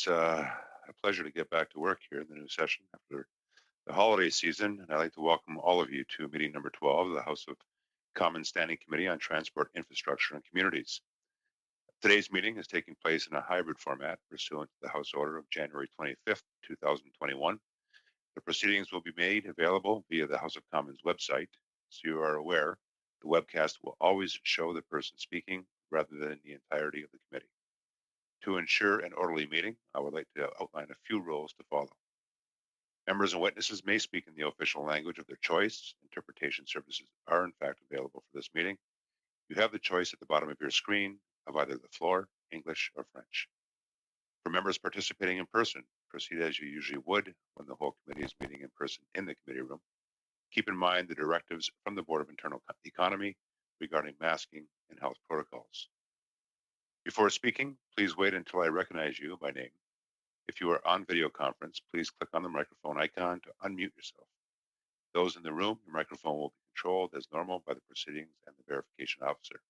It's a pleasure to get back to work here in the new session after the holiday season, and I'd like to welcome all of you to meeting number 12 of the House of Commons Standing Committee on Transport, Infrastructure, and Communities. Today's meeting is taking place in a hybrid format pursuant to the House Order of January 25th, 2021. The proceedings will be made available via the House of Commons website. So you are aware, the webcast will always show the person speaking rather than the entirety of the committee. To ensure an orderly meeting, I would like to outline a few rules to follow. Members and witnesses may speak in the official language of their choice. Interpretation services are in fact available for this meeting. You have the choice at the bottom of your screen of either the floor, English, or French. For members participating in person, proceed as you usually would when the whole committee is meeting in person in the committee room. Keep in mind the directives from the Board of Internal Economy regarding masking and health protocols. Before speaking, please wait until I recognize you by name. If you are on video conference, please click on the microphone icon to unmute yourself. Those in the room, your microphone will be controlled as normal by the proceedings and the verification officer.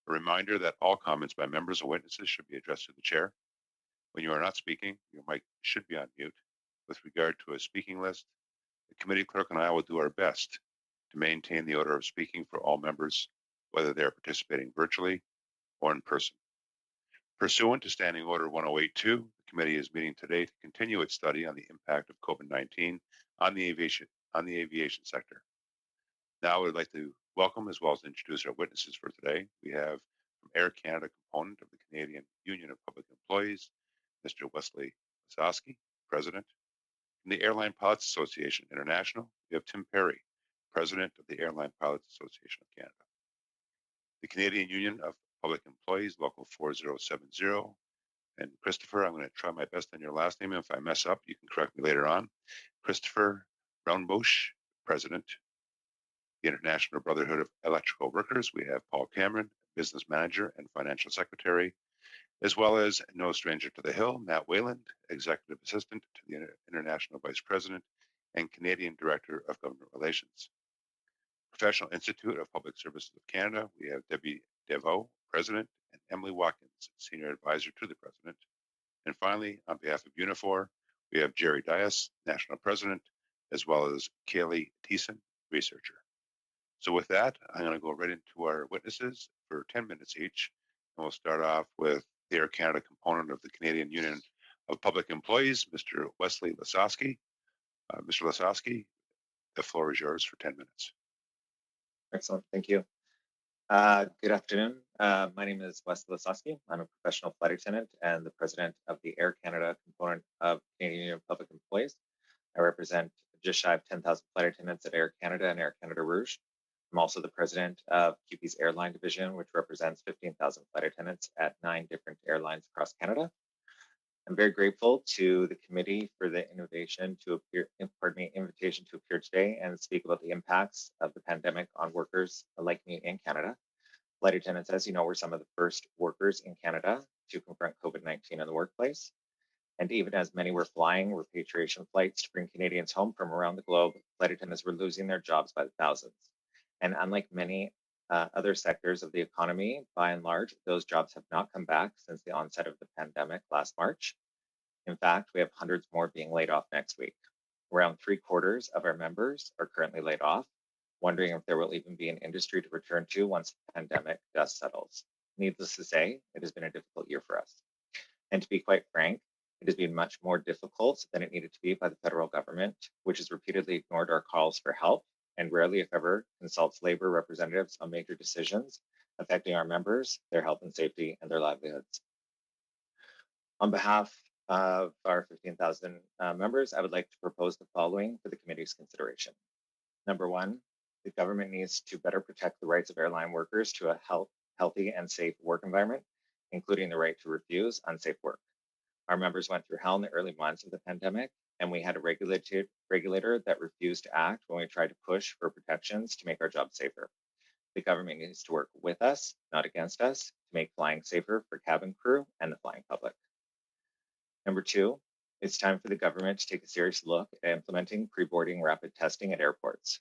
A reminder that all comments by members or witnesses should be addressed to the chair. When you are not speaking, your mic should be on mute. With regard to a speaking list, the committee clerk and I will do our best to maintain the order of speaking for all members, whether they are participating virtually or in person. Pursuant to Standing Order 1082, the committee is meeting today to continue its study on the impact of COVID-19 on the aviation sector. Now I would like to welcome as well as introduce our witnesses for today. We have from Air Canada component of the Canadian Union of Public Employees, Mr. Wesley Lasowski, President. From the Airline Pilots Association International, we have Tim Perry, President of the Airline Pilots Association of Canada. The Canadian Union of Public Employees, Local 4070. And Christopher, I'm going to try my best on your last name. If I mess up, you can correct me later on. Christopher Brownbush, President. The International Brotherhood of Electrical Workers, we have Paul Cameron, Business Manager and Financial Secretary, as well as no stranger to the hill, Matt Wayland, Executive Assistant to the International Vice President and Canadian Director of Government Relations. Professional Institute of Public Services of Canada, we have Debbie Deveau, President, and Emily Watkins, Senior Advisor to the President. And finally, on behalf of Unifor, we have Jerry Dias, National President, as well as Kaylee Thiessen, Researcher. So with that, I'm going to go right into our witnesses for 10 minutes each. And we'll start off with the Air Canada component of the Canadian Union of Public Employees, Mr. Wesley Lasowski. Mr. Lasowski, the floor is yours for 10 minutes. Excellent, thank you. Good afternoon. My name is Wesley Lasowski. I'm a professional flight attendant and the president of the Air Canada component of Canadian Union of Public Employees. I represent just shy of 10,000 flight attendants at Air Canada and Air Canada Rouge. I'm also the president of QP's airline division, which represents 15,000 flight attendants at 9 different airlines across Canada. I'm very grateful to the committee for the invitation to appear today and speak about the impacts of the pandemic on workers like me in Canada. Flight attendants, as you know, were some of the first workers in Canada to confront COVID-19 in the workplace. And even as many were flying repatriation flights to bring Canadians home from around the globe, flight attendants were losing their jobs by the thousands. And unlike many other sectors of the economy, by and large, those jobs have not come back since the onset of the pandemic last March. In fact, we have hundreds more being laid off next week. Around 3/4 of our members are currently laid off, wondering if there will even be an industry to return to once the pandemic dust settles. Needless to say, it has been a difficult year for us. And to be quite frank, it has been much more difficult than it needed to be by the federal government, which has repeatedly ignored our calls for help and rarely, if ever, consults labor representatives on major decisions affecting our members, their health and safety, and their livelihoods. On behalf of our 15,000 members, I would like to propose the following for the committee's consideration. Number one, the government needs to better protect the rights of airline workers to a healthy and safe work environment, including the right to refuse unsafe work. Our members went through hell in the early months of the pandemic, and we had a regulator that refused to act when we tried to push for protections to make our jobs safer. The government needs to work with us, not against us, to make flying safer for cabin crew and the flying public. Number two, it's time for the government to take a serious look at implementing pre-boarding rapid testing at airports.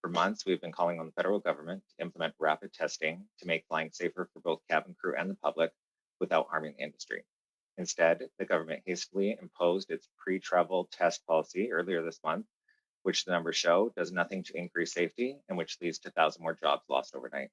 For months, we've been calling on the federal government to implement rapid testing to make flying safer for both cabin crew and the public without harming the industry. Instead, the government hastily imposed its pre-travel test policy earlier this month, which the numbers show does nothing to increase safety and which leads to 1,000 more jobs lost overnight.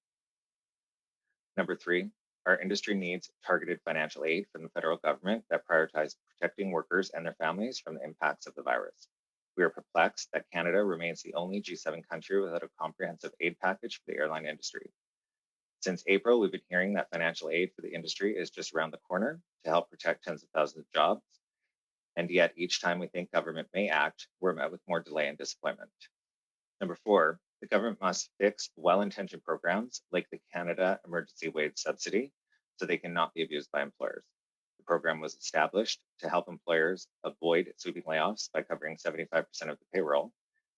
Number three, our industry needs targeted financial aid from the federal government that prioritizes protecting workers and their families from the impacts of the virus. We are perplexed that Canada remains the only G7 country without a comprehensive aid package for the airline industry. Since April, we've been hearing that financial aid for the industry is just around the corner to help protect tens of thousands of jobs. And yet, each time we think government may act, we're met with more delay and disappointment. Number four, the government must fix well-intentioned programs like the Canada Emergency Wage Subsidy so they cannot be abused by employers. The program was established to help employers avoid sweeping layoffs by covering 75% of the payroll,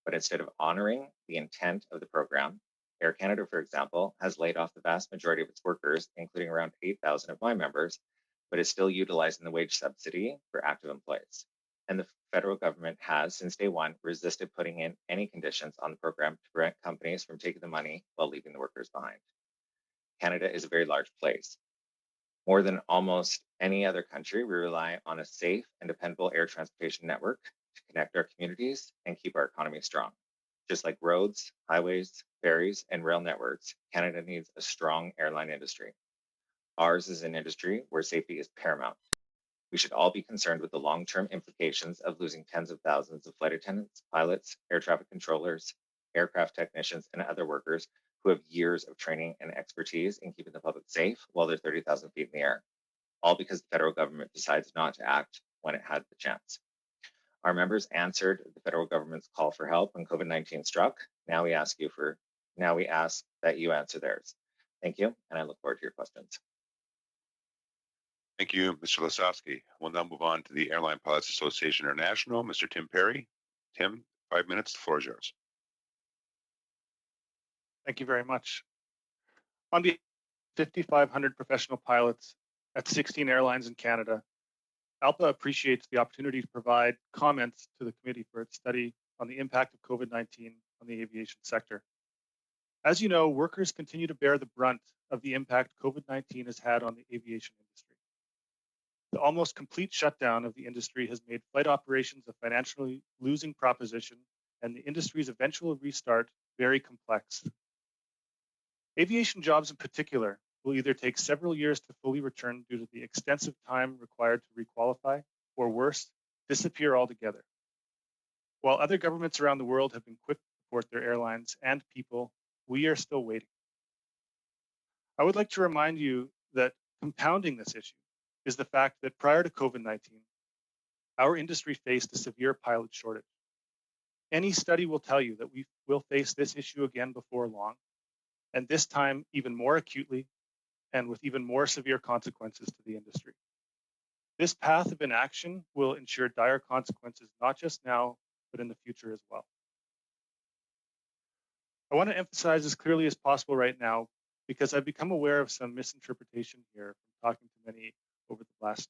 but instead of honoring the intent of the program, Air Canada, for example, has laid off the vast majority of its workers, including around 8,000 of my members, but is still utilizing the wage subsidy for active employees. And the federal government has, since day one, resisted putting in any conditions on the program to prevent companies from taking the money while leaving the workers behind. Canada is a very large place. More than almost any other country, we rely on a safe and dependable air transportation network to connect our communities and keep our economy strong. Just like roads, highways, ferries, and rail networks, Canada needs a strong airline industry. Ours is an industry where safety is paramount. We should all be concerned with the long-term implications of losing tens of thousands of flight attendants, pilots, air traffic controllers, aircraft technicians, and other workers who have years of training and expertise in keeping the public safe while they're 30,000 feet in the air, all because the federal government decides not to act when it had the chance. Our members answered the federal government's call for help when COVID-19 struck. Now we ask that you answer theirs. Thank you, and I look forward to your questions. Thank you, Mr. Lasowski. We'll now move on to the Airline Pilots Association International, Mr. Tim Perry. Tim, 5 minutes, the floor is yours. Thank you very much. On behalf of 5,500 professional pilots at 16 airlines in Canada, ALPA appreciates the opportunity to provide comments to the committee for its study on the impact of COVID-19 on the aviation sector. As you know, workers continue to bear the brunt of the impact COVID-19 has had on the aviation industry. The almost complete shutdown of the industry has made flight operations a financially losing proposition, and the industry's eventual restart very complex. Aviation jobs in particular will either take several years to fully return due to the extensive time required to requalify, or worse, disappear altogether. While other governments around the world have been quick to support their airlines and people, we are still waiting. I would like to remind you that compounding this issue is the fact that prior to COVID-19, our industry faced a severe pilot shortage. Any study will tell you that we will face this issue again before long, and this time even more acutely and with even more severe consequences to the industry. This path of inaction will ensure dire consequences not just now, but in the future as well. I want to emphasize as clearly as possible right now, because I've become aware of some misinterpretation here from talking to many over the last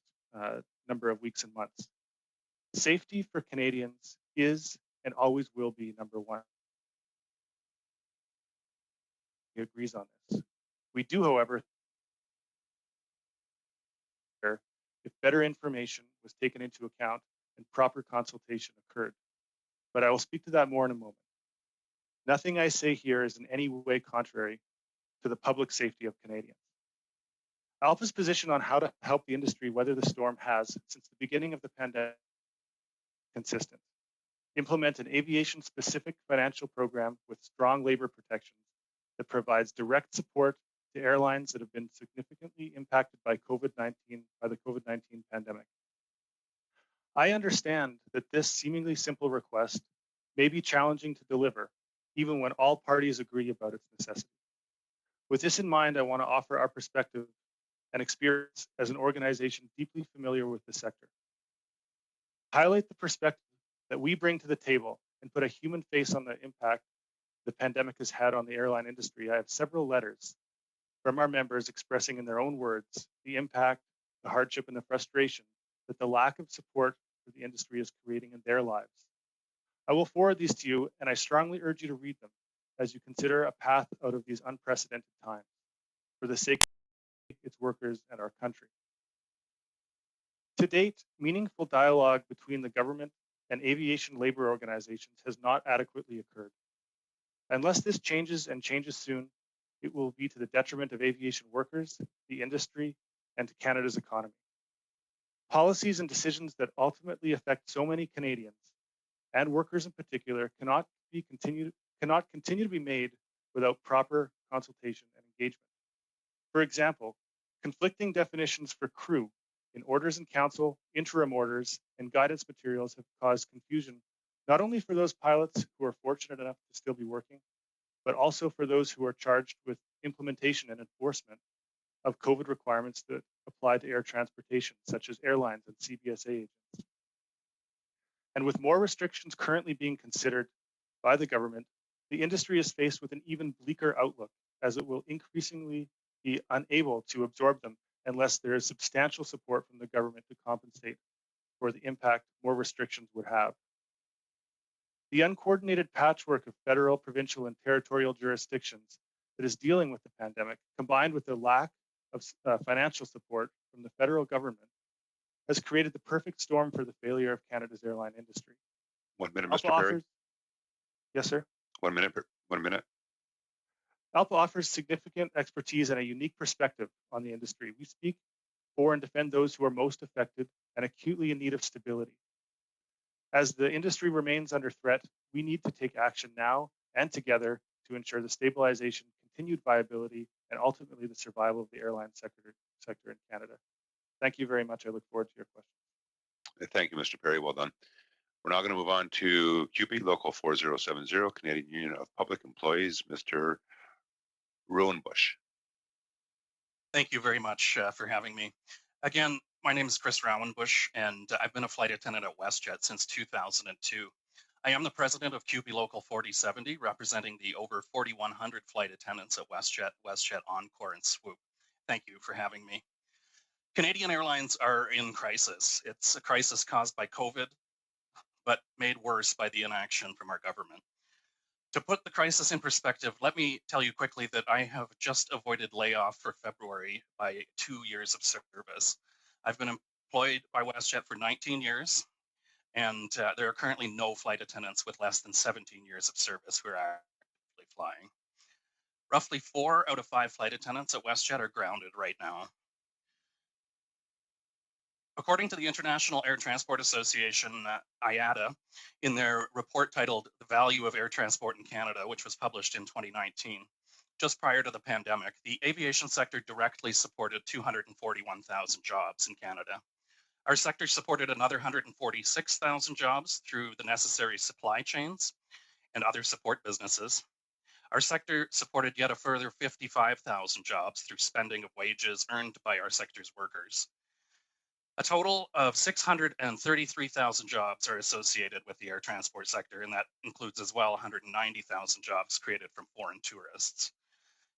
number of weeks and months. Safety for Canadians is and always will be number one. He agrees on this. We do, however, if better information was taken into account and proper consultation occurred. But I will speak to that more in a moment. Nothing I say here is in any way contrary to the public safety of Canadians. ALPA's position on how to help the industry weather the storm has, since the beginning of the pandemic, consistent. Implement an aviation-specific financial program with strong labor protections that provides direct support to airlines that have been significantly impacted by the COVID-19 pandemic. I understand that this seemingly simple request may be challenging to deliver, even when all parties agree about its necessity. With this in mind, I want to offer our perspective and experience as an organization deeply familiar with the sector. Highlight the perspective that we bring to the table and put a human face on the impact the pandemic has had on the airline industry. I have several letters from our members expressing in their own words the impact, the hardship, and the frustration that the lack of support for the industry is creating in their lives. I will forward these to you, and I strongly urge you to read them as you consider a path out of these unprecedented times for the sake of its workers and our country. To date, meaningful dialogue between the government and aviation labor organizations has not adequately occurred. Unless this changes and changes soon, it will be to the detriment of aviation workers, the industry, and to Canada's economy. Policies and decisions that ultimately affect so many Canadians, and workers in particular, cannot continue to be made without proper consultation and engagement. For example, conflicting definitions for crew in orders in council, interim orders, and guidance materials have caused confusion, not only for those pilots who are fortunate enough to still be working, but also for those who are charged with implementation and enforcement of COVID requirements that apply to air transportation, such as airlines and CBSA agents. And with more restrictions currently being considered by the government, the industry is faced with an even bleaker outlook, as it will increasingly be unable to absorb them unless there is substantial support from the government to compensate for the impact more restrictions would have. The uncoordinated patchwork of federal, provincial, and territorial jurisdictions that is dealing with the pandemic, combined with the lack of financial support from the federal government, has created the perfect storm for the failure of Canada's airline industry. 1 minute, Mr. Perry. Yes, sir. 1 minute. 1 minute. ALPA offers significant expertise and a unique perspective on the industry. We speak for and defend those who are most affected and acutely in need of stability. As the industry remains under threat, we need to take action now and together to ensure the stabilization, continued viability, and ultimately the survival of the airline sector in Canada. Thank you very much. I look forward to your questions. Thank you, Mr. Perry. Well done. We're now going to move on to CUPE Local 4070, Canadian Union of Public Employees, Mr. Rowenbush. Thank you very much for having me. Again, my name is Chris Rowenbush, and I've been a flight attendant at WestJet since 2002. I am the president of CUPE Local 4070, representing the over 4,100 flight attendants at WestJet, WestJet Encore, and Swoop. Thank you for having me. Canadian Airlines are in crisis. It's a crisis caused by COVID, but made worse by the inaction from our government. To put the crisis in perspective, let me tell you quickly that I have just avoided layoff for February by 2 years of service. I've been employed by WestJet for 19 years, and there are currently no flight attendants with less than 17 years of service who are actively flying. Roughly 4 out of 5 flight attendants at WestJet are grounded right now. According to the International Air Transport Association, IATA, in their report titled The Value of Air Transport in Canada, which was published in 2019, just prior to the pandemic, the aviation sector directly supported 241,000 jobs in Canada. Our sector supported another 146,000 jobs through the necessary supply chains and other support businesses. Our sector supported yet a further 55,000 jobs through spending of wages earned by our sector's workers. A total of 633,000 jobs are associated with the air transport sector, and that includes as well 190,000 jobs created from foreign tourists.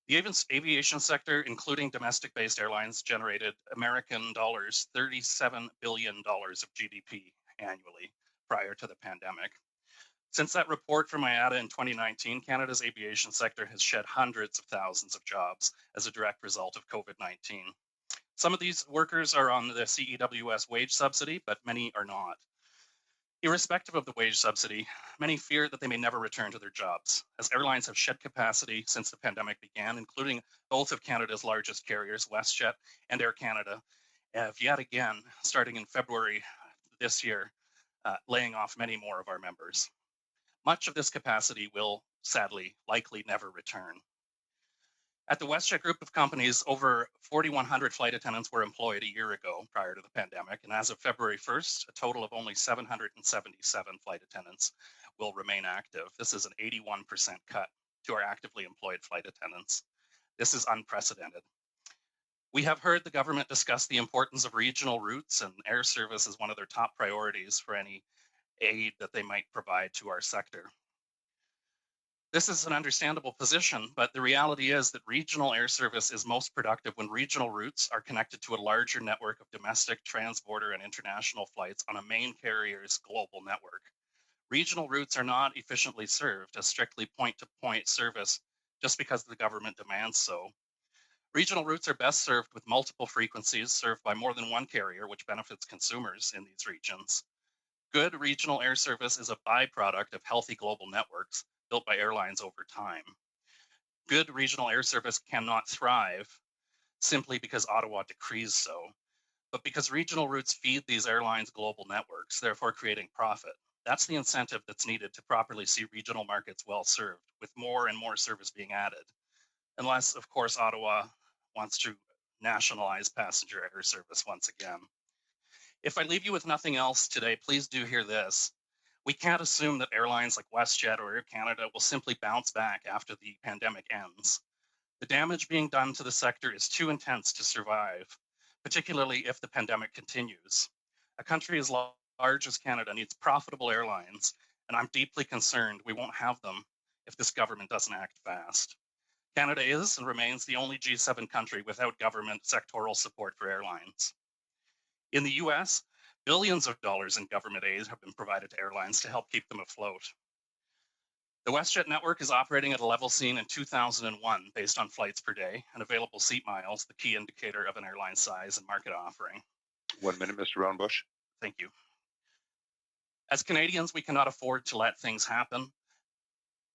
The aviation sector, including domestic-based airlines, generated American dollars $37 billion of GDP annually prior to the pandemic. Since that report from IATA in 2019, Canada's aviation sector has shed hundreds of thousands of jobs as a direct result of COVID-19. Some of these workers are on the CEWS wage subsidy, but many are not. Irrespective of the wage subsidy, many fear that they may never return to their jobs, as airlines have shed capacity since the pandemic began, including both of Canada's largest carriers, WestJet and Air Canada, have yet again, starting in February this year, laying off many more of our members. Much of this capacity will, sadly, likely never return. At the WestJet group of companies, over 4,100 flight attendants were employed a year ago prior to the pandemic, and as of February 1st, a total of only 777 flight attendants will remain active. This is an 81% cut to our actively employed flight attendants. This is unprecedented. We have heard the government discuss the importance of regional routes, and air service is one of their top priorities for any aid that they might provide to our sector. This is an understandable position, but the reality is that regional air service is most productive when regional routes are connected to a larger network of domestic, transborder, and international flights on a main carrier's global network. Regional routes are not efficiently served as strictly point-to-point service just because the government demands so. Regional routes are best served with multiple frequencies served by more than one carrier, which benefits consumers in these regions. Good regional air service is a byproduct of healthy global networks built by airlines over time. Good regional air service cannot thrive simply because Ottawa decrees so, but because regional routes feed these airlines' global networks, therefore creating profit. That's the incentive that's needed to properly see regional markets well served, with more and more service being added. Unless, of course, Ottawa wants to nationalize passenger air service once again. If I leave you with nothing else today, please do hear this. We can't assume that airlines like WestJet or Air Canada will simply bounce back after the pandemic ends. The damage being done to the sector is too intense to survive, particularly if the pandemic continues. A country as large as Canada needs profitable airlines, and I'm deeply concerned we won't have them if this government doesn't act fast. Canada is and remains the only G7 country without government sectoral support for airlines. In the US, billions of dollars in government aid have been provided to airlines to help keep them afloat. The WestJet network is operating at a level seen in 2001 based on flights per day and available seat miles, the key indicator of an airline size and market offering. 1 minute, Mr. Roundbush. Thank you. As Canadians, we cannot afford to let things happen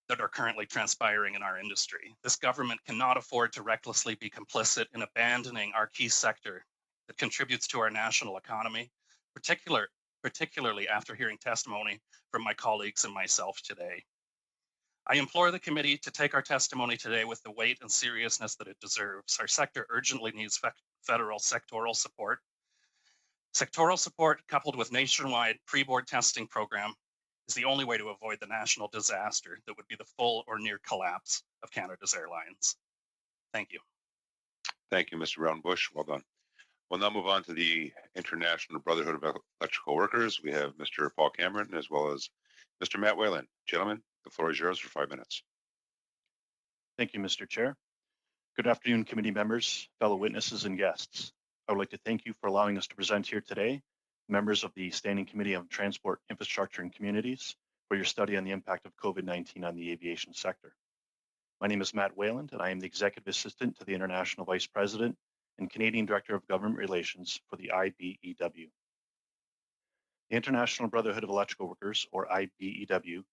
that are currently transpiring in our industry. This government cannot afford to recklessly be complicit in abandoning our key sector that contributes to our national economy, particularly after hearing testimony from my colleagues and myself today. I implore the committee to take our testimony today with the weight and seriousness that it deserves. Our sector urgently needs federal sectoral support. Sectoral support coupled with nationwide pre-board testing program is the only way to avoid the national disaster that would be the full or near collapse of Canada's airlines. Thank you. Thank you, Mr. Roundbush. Well done. We'll now move on to the International Brotherhood of Electrical Workers. We have Mr. Paul Cameron as well as Mr. Matt Whalen. Gentlemen, the floor is yours for 5 minutes. Thank you, Mr. Chair. Good afternoon, committee members, fellow witnesses, and guests. I would like to thank you for allowing us to present here today, members of the Standing Committee on Transport, Infrastructure, and Communities, for your study on the impact of COVID-19 on the aviation sector. My name is Matt Whalen, and I am the Executive Assistant to the International Vice President and Canadian Director of Government Relations for the IBEW. The International Brotherhood of Electrical Workers, or IBEW,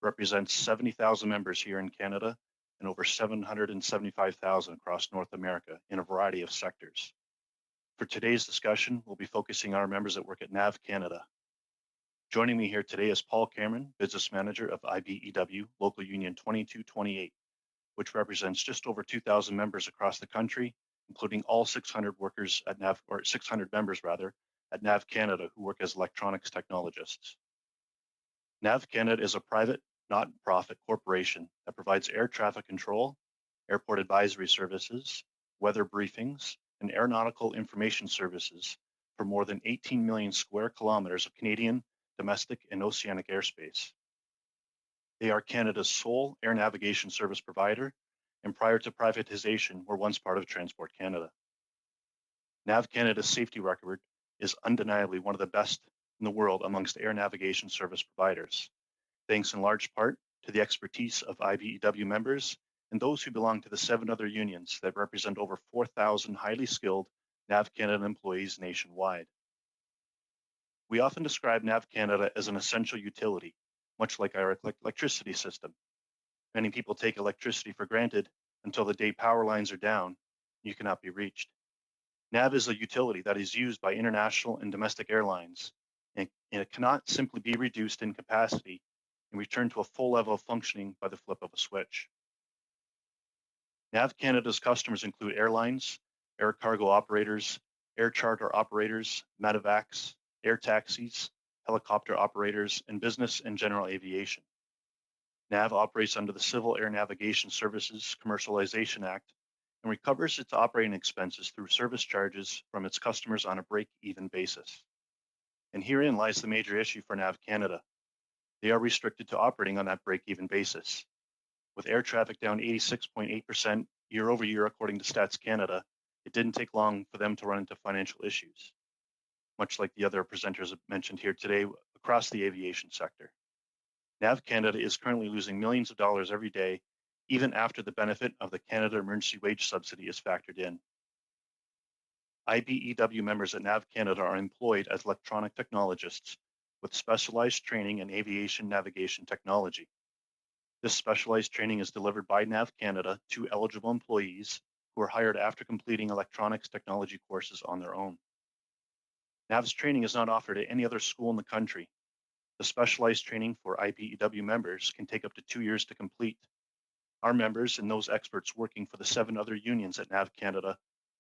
represents 70,000 members here in Canada and over 775,000 across North America in a variety of sectors. For today's discussion, we'll be focusing on our members that work at NAV Canada. Joining me here today is Paul Cameron, Business Manager of IBEW Local Union 2228, which represents just over 2,000 members across the country, including all 600 workers at NAV, or 600 members rather, at NAV Canada who work as electronics technologists. NAV Canada is a private, not-for-profit corporation that provides air traffic control, airport advisory services, weather briefings, and aeronautical information services for more than 18 million square kilometers of Canadian, domestic, and oceanic airspace. They are Canada's sole air navigation service provider, and prior to privatization were once part of Transport Canada. NAV Canada's safety record is undeniably one of the best in the world amongst air navigation service providers, thanks in large part to the expertise of IBEW members and those who belong to the 7 other unions that represent over 4,000 highly skilled NAV Canada employees nationwide. We often describe NAV Canada as an essential utility, much like our electricity system. Many people take electricity for granted until the day power lines are down, you cannot be reached. NAV is a utility that is used by international and domestic airlines, and it cannot simply be reduced in capacity and returned to a full level of functioning by the flip of a switch. NAV Canada's customers include airlines, air cargo operators, air charter operators, medevacs, air taxis, helicopter operators, and business and general aviation. NAV operates under the Civil Air Navigation Services Commercialization Act and recovers its operating expenses through service charges from its customers on a break-even basis. And herein lies the major issue for NAV Canada. They are restricted to operating on that break-even basis. With air traffic down 86.8% year over year, according to Stats Canada, it didn't take long for them to run into financial issues, much like the other presenters have mentioned here today across the aviation sector. NAV Canada is currently losing millions of dollars every day even after the benefit of the Canada Emergency Wage Subsidy is factored in. IBEW members at NAV Canada are employed as electronic technologists with specialized training in aviation navigation technology. This specialized training is delivered by NAV Canada to eligible employees who are hired after completing electronics technology courses on their own. NAV's training is not offered at any other school in the country. The specialized training for IBEW members can take up to 2 years to complete. Our members and those experts working for the 7 other unions at NAV Canada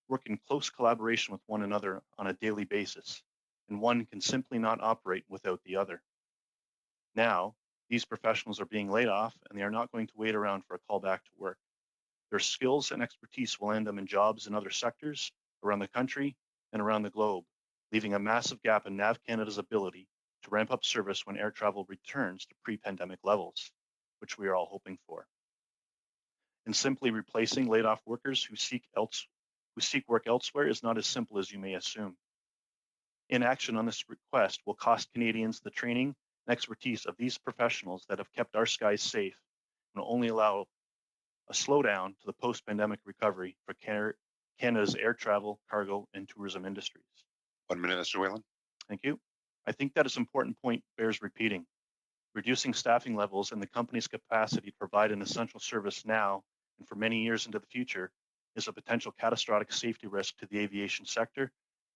work in close collaboration with one another on a daily basis, and one can simply not operate without the other. Now, these professionals are being laid off, and they are not going to wait around for a call back to work. Their skills and expertise will land them in jobs in other sectors around the country and around the globe, leaving a massive gap in NAV Canada's ability to ramp up service when air travel returns to pre-pandemic levels, which we are all hoping for. And simply replacing laid-off workers who seek work elsewhere is not as simple as you may assume. Inaction on this request will cost Canadians the training and expertise of these professionals that have kept our skies safe and will only allow a slowdown to the post-pandemic recovery for Canada's air travel, cargo, and tourism industries. 1 minute, Mr. Whalen. Thank you. I think that is an important point bears repeating. Reducing staffing levels and the company's capacity to provide an essential service now and for many years into the future is a potential catastrophic safety risk to the aviation sector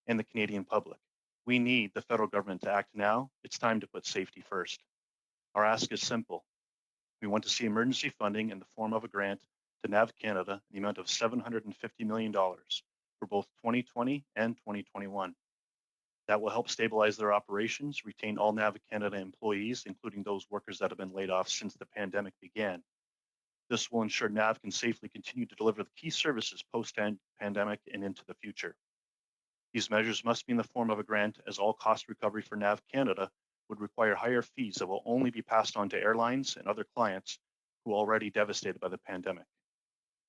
and the Canadian public. We need the federal government to act now. It's time to put safety first. Our ask is simple. We want to see emergency funding in the form of a grant to NAV Canada in the amount of $750 million for both 2020 and 2021. That will help stabilize their operations, retain all NAV Canada employees, including those workers that have been laid off since the pandemic began. This will ensure NAV can safely continue to deliver the key services post-pandemic and into the future. These measures must be in the form of a grant, as all cost recovery for NAV Canada would require higher fees that will only be passed on to airlines and other clients who are already devastated by the pandemic.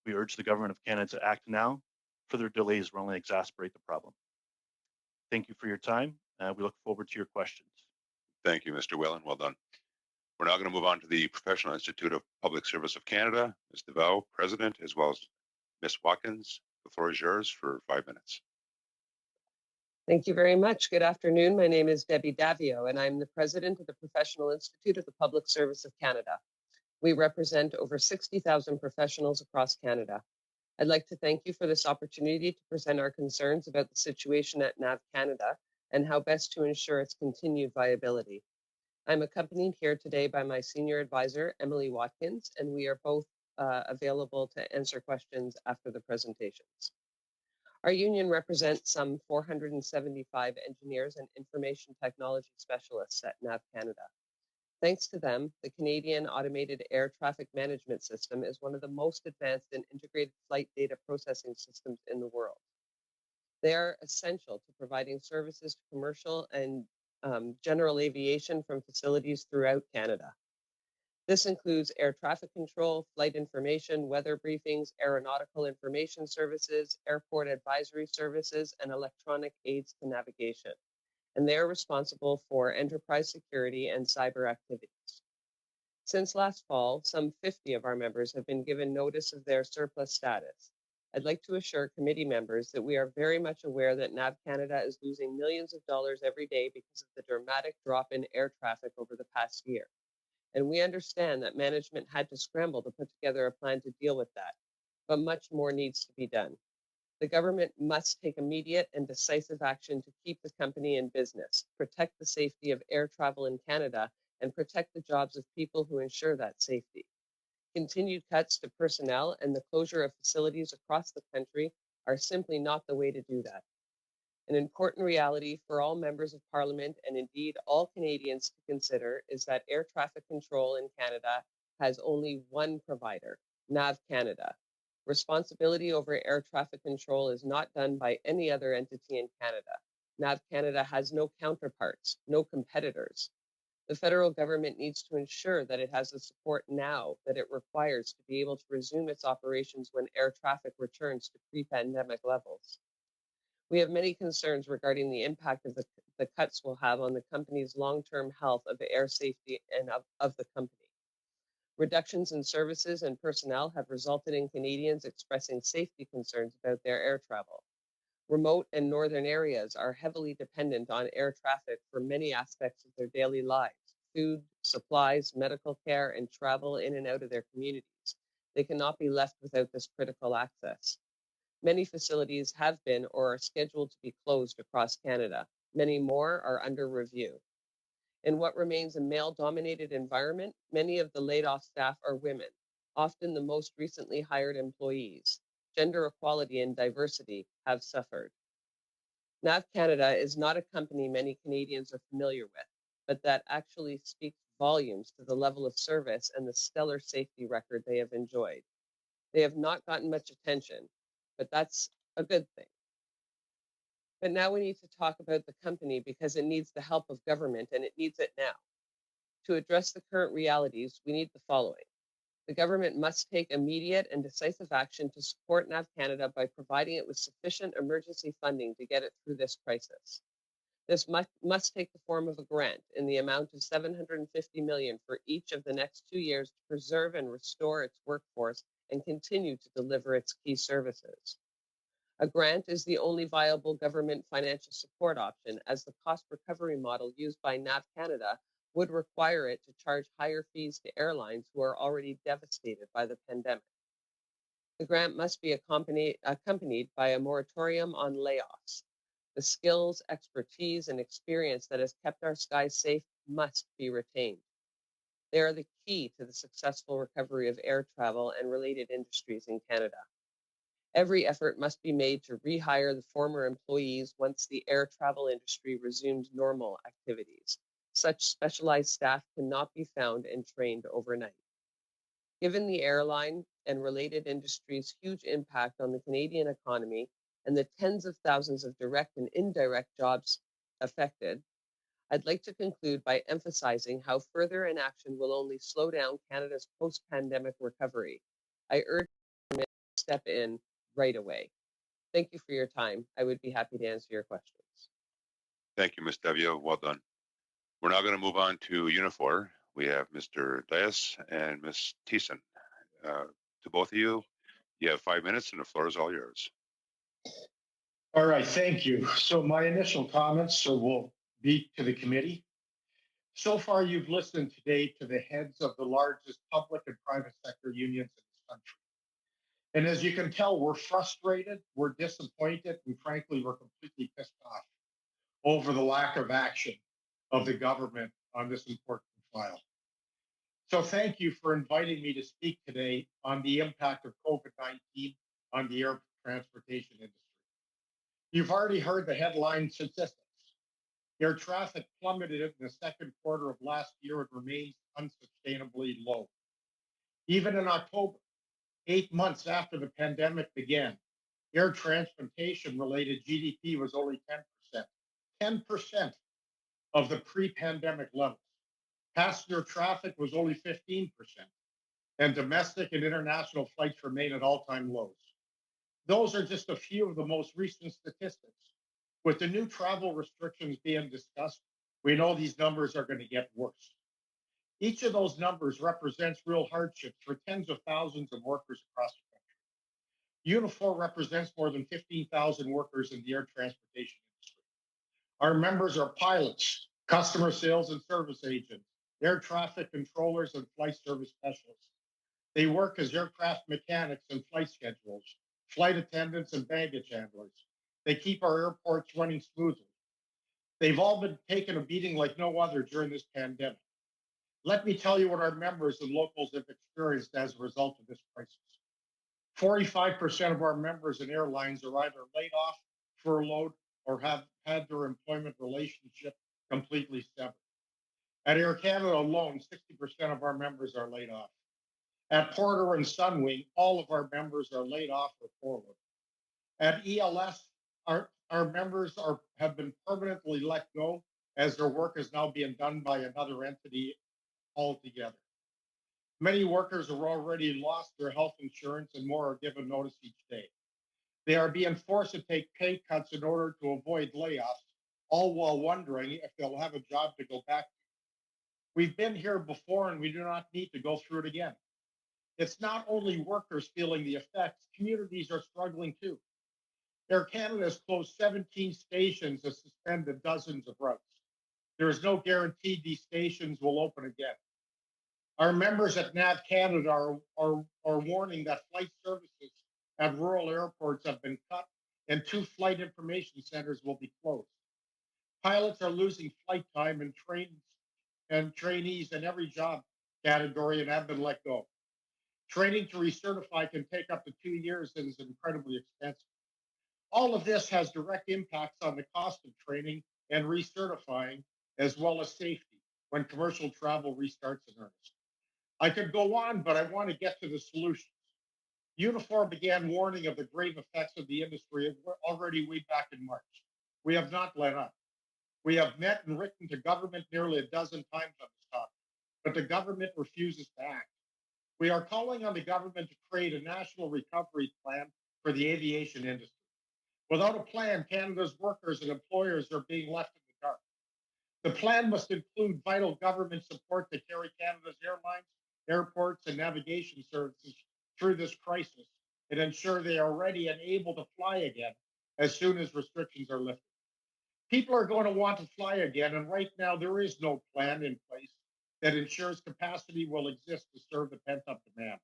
We urge the Government of Canada to act now. Further delays will only exacerbate the problem. Thank you for your time. We look forward to your questions. Thank you, Mr. Whalen. Well done. We're now going to move on to the Professional Institute of Public Service of Canada. Ms. DeVoe, President, as well as Ms. Watkins. The floor is yours for 5 minutes. Thank you very much. Good afternoon. My name is Debbie Davio, and I'm the President of the Professional Institute of the Public Service of Canada. We represent over 60,000 professionals across Canada. I'd like to thank you for this opportunity to present our concerns about the situation at NAV Canada and how best to ensure its continued viability. I'm accompanied here today by my senior advisor, Emily Watkins, and we are both available to answer questions after the presentations. Our union represents some 475 engineers and information technology specialists at NAV Canada. Thanks to them, the Canadian Automated Air Traffic Management System is one of the most advanced and integrated flight data processing systems in the world. They are essential to providing services to commercial and general aviation from facilities throughout Canada. This includes air traffic control, flight information, weather briefings, aeronautical information services, airport advisory services, and electronic aids to navigation. And they are responsible for enterprise security and cyber activities. Since last fall, some 50 of our members have been given notice of their surplus status. I'd like to assure committee members that we are very much aware that NAV Canada is losing millions of dollars every day because of the dramatic drop in air traffic over the past year. And we understand that management had to scramble to put together a plan to deal with that, but much more needs to be done. The government must take immediate and decisive action to keep the company in business, protect the safety of air travel in Canada, and protect the jobs of people who ensure that safety. Continued cuts to personnel and the closure of facilities across the country are simply not the way to do that. An important reality for all members of Parliament and indeed all Canadians to consider is that air traffic control in Canada has only one provider, NAV Canada. Responsibility over air traffic control is not done by any other entity in Canada. NAV Canada has no counterparts, no competitors. The federal government needs to ensure that it has the support now that it requires to be able to resume its operations when air traffic returns to pre-pandemic levels. We have many concerns regarding the impact of the cuts will have on the company's long-term health of the air safety and of the company. Reductions in services and personnel have resulted in Canadians expressing safety concerns about their air travel. Remote and northern areas are heavily dependent on air traffic for many aspects of their daily lives: food, supplies, medical care, and travel in and out of their communities. They cannot be left without this critical access. Many facilities have been or are scheduled to be closed across Canada. Many more are under review. In what remains a male-dominated environment, many of the laid-off staff are women, often the most recently hired employees. Gender equality and diversity have suffered. NAV Canada is not a company many Canadians are familiar with, but that actually speaks volumes to the level of service and the stellar safety record they have enjoyed. They have not gotten much attention, but that's a good thing. But now we need to talk about the company because it needs the help of government and it needs it now. To address the current realities, we need the following. The government must take immediate and decisive action to support NAV Canada by providing it with sufficient emergency funding to get it through this crisis. This must take the form of a grant in the amount of $750 million for each of the next 2 years to preserve and restore its workforce and continue to deliver its key services. A grant is the only viable government financial support option, as the cost recovery model used by NAV Canada would require it to charge higher fees to airlines who are already devastated by the pandemic. The grant must be accompanied by a moratorium on layoffs. The skills, expertise, and experience that has kept our skies safe must be retained. They are the key to the successful recovery of air travel and related industries in Canada. Every effort must be made to rehire the former employees once the air travel industry resumes normal activities. Such specialized staff cannot be found and trained overnight. Given the airline and related industries' huge impact on the Canadian economy and the tens of thousands of direct and indirect jobs affected, I'd like to conclude by emphasizing how further inaction will only slow down Canada's post-pandemic recovery. I urge government to step in right away. Thank you for your time. I would be happy to answer your questions. Thank you, Ms. Davio. Well done. We're now going to move on to Unifor. We have Mr. Dias and Ms. Thiessen. To both of you, you have 5 minutes and the floor is all yours. All right, thank you. So my initial comments will be to the committee. So far, you've listened today to the heads of the largest public and private sector unions in this country. And as you can tell, we're frustrated, we're disappointed, and frankly, we're completely pissed off over the lack of action of the government on this important file. So thank you for inviting me to speak today on the impact of COVID-19 on the air transportation industry. You've already heard the headline statistics. Air traffic plummeted in the second quarter of last year and remains unsustainably low. Even in October, 8 months after the pandemic began, air transportation related GDP was only 10%. 10% of the pre-pandemic levels. Passenger traffic was only 15%, and domestic and international flights remain at all-time lows. Those are just a few of the most recent statistics. With the new travel restrictions being discussed, we know these numbers are going to get worse. Each of those numbers represents real hardships for tens of thousands of workers across the country. Unifor represents more than 15,000 workers in the air transportation industry. Our members are pilots, customer sales and service agents, air traffic controllers, and flight service specialists. They work as aircraft mechanics and flight schedulers, flight attendants, and baggage handlers. They keep our airports running smoothly. They've all been taking a beating like no other during this pandemic. Let me tell you what our members and locals have experienced as a result of this crisis. 45% of our members and airlines are either laid off, furloughed, or have had their employment relationship completely severed. At Air Canada alone, 60% of our members are laid off. At Porter and Sunwing, all of our members are laid off or furloughed. At ELS, our members have been permanently let go as their work is now being done by another entity altogether. Many workers have already lost their health insurance and more are given notice each day. They are being forced to take pay cuts in order to avoid layoffs, all while wondering if they'll have a job to go back to. We've been here before and we do not need to go through it again. It's not only workers feeling the effects, communities are struggling too. Air Canada has closed 17 stations and suspended dozens of routes. There is no guarantee these stations will open again. Our members at NAV Canada are warning that flight services at rural airports have been cut and 2 flight information centers will be closed. Pilots are losing flight time and trainees in every job category and have been let go. Training to recertify can take up to 2 years and is incredibly expensive. All of this has direct impacts on the cost of training and recertifying, as well as safety when commercial travel restarts in earnest. I could go on, but I want to get to the solutions. Unifor began warning of the grave effects of the industry already way back in March. We have not let up. We have met and written to government nearly a dozen times on this topic, but the government refuses to act. We are calling on the government to create a national recovery plan for the aviation industry. Without a plan, Canada's workers and employers are being left in the dark. The plan must include vital government support to carry Canada's airlines, airports, and navigation services through this crisis and ensure they are ready and able to fly again as soon as restrictions are lifted. People are going to want to fly again, and right now there is no plan in place that ensures capacity will exist to serve the pent-up demand.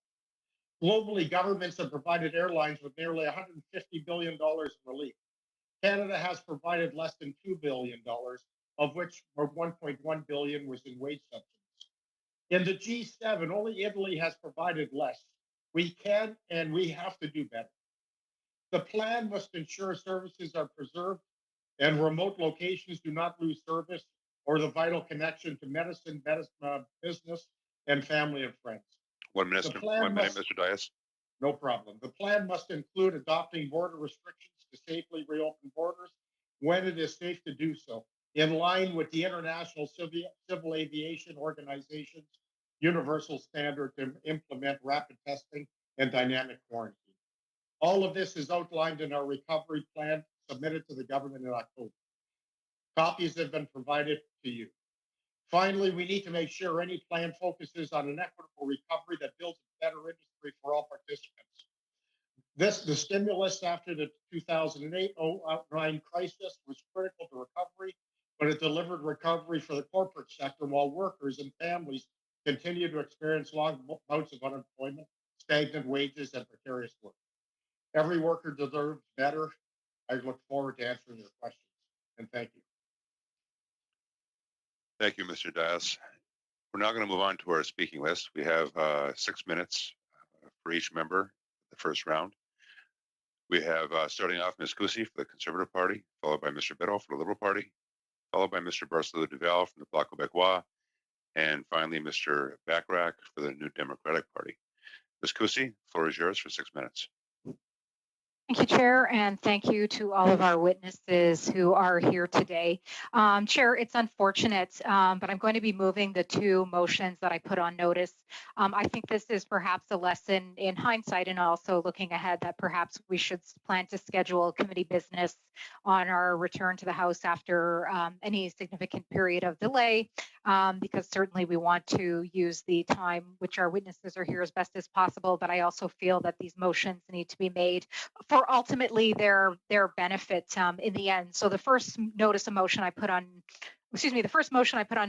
Globally, governments have provided airlines with nearly $150 billion in relief. Canada has provided less than $2 billion, of which $1.1 billion was in wage subsidies. In the G7, only Italy has provided less. We can and we have to do better. The plan must ensure services are preserved and remote locations do not lose service or the vital connection to medicine, business, and family and friends. 1 minute, Mr. Dias. No problem. The plan must include adopting border restrictions to safely reopen borders when it is safe to do so, in line with the International Civil Aviation Organization's universal standard to implement rapid testing and dynamic quarantine. All of this is outlined in our recovery plan submitted to the government in October. Copies have been provided to you. Finally, we need to make sure any plan focuses on an equitable recovery that builds a better industry for all participants. The stimulus after the 2008-09 crisis was critical to recovery, but it delivered recovery for the corporate sector while workers and families continue to experience long bouts of unemployment, stagnant wages, and precarious work. Every worker deserves better. I look forward to answering your questions, and thank you. Thank you, Mr. Dias. We're now going to move on to our speaking list. We have 6 minutes for each member, the first round. We have starting off Ms. Cusi for the Conservative Party, followed by Mr. Biddle for the Liberal Party, followed by Mr. Barcelou-Duval from the Bloc Québécois, and finally Mr. Bachrach for the New Democratic Party. Ms. Cusi, the floor is yours for 6 minutes. Thank you, Chair, and thank you to all of our witnesses who are here today. Chair, it's unfortunate, but I'm going to be moving the 2 motions that I put on notice. I think this is perhaps a lesson in hindsight and also looking ahead that perhaps we should plan to schedule committee business on our return to the House after any significant period of delay, because certainly we want to use the time which our witnesses are here as best as possible, but I also feel that these motions need to be made for ultimately their benefit in the end. So the first motion I put on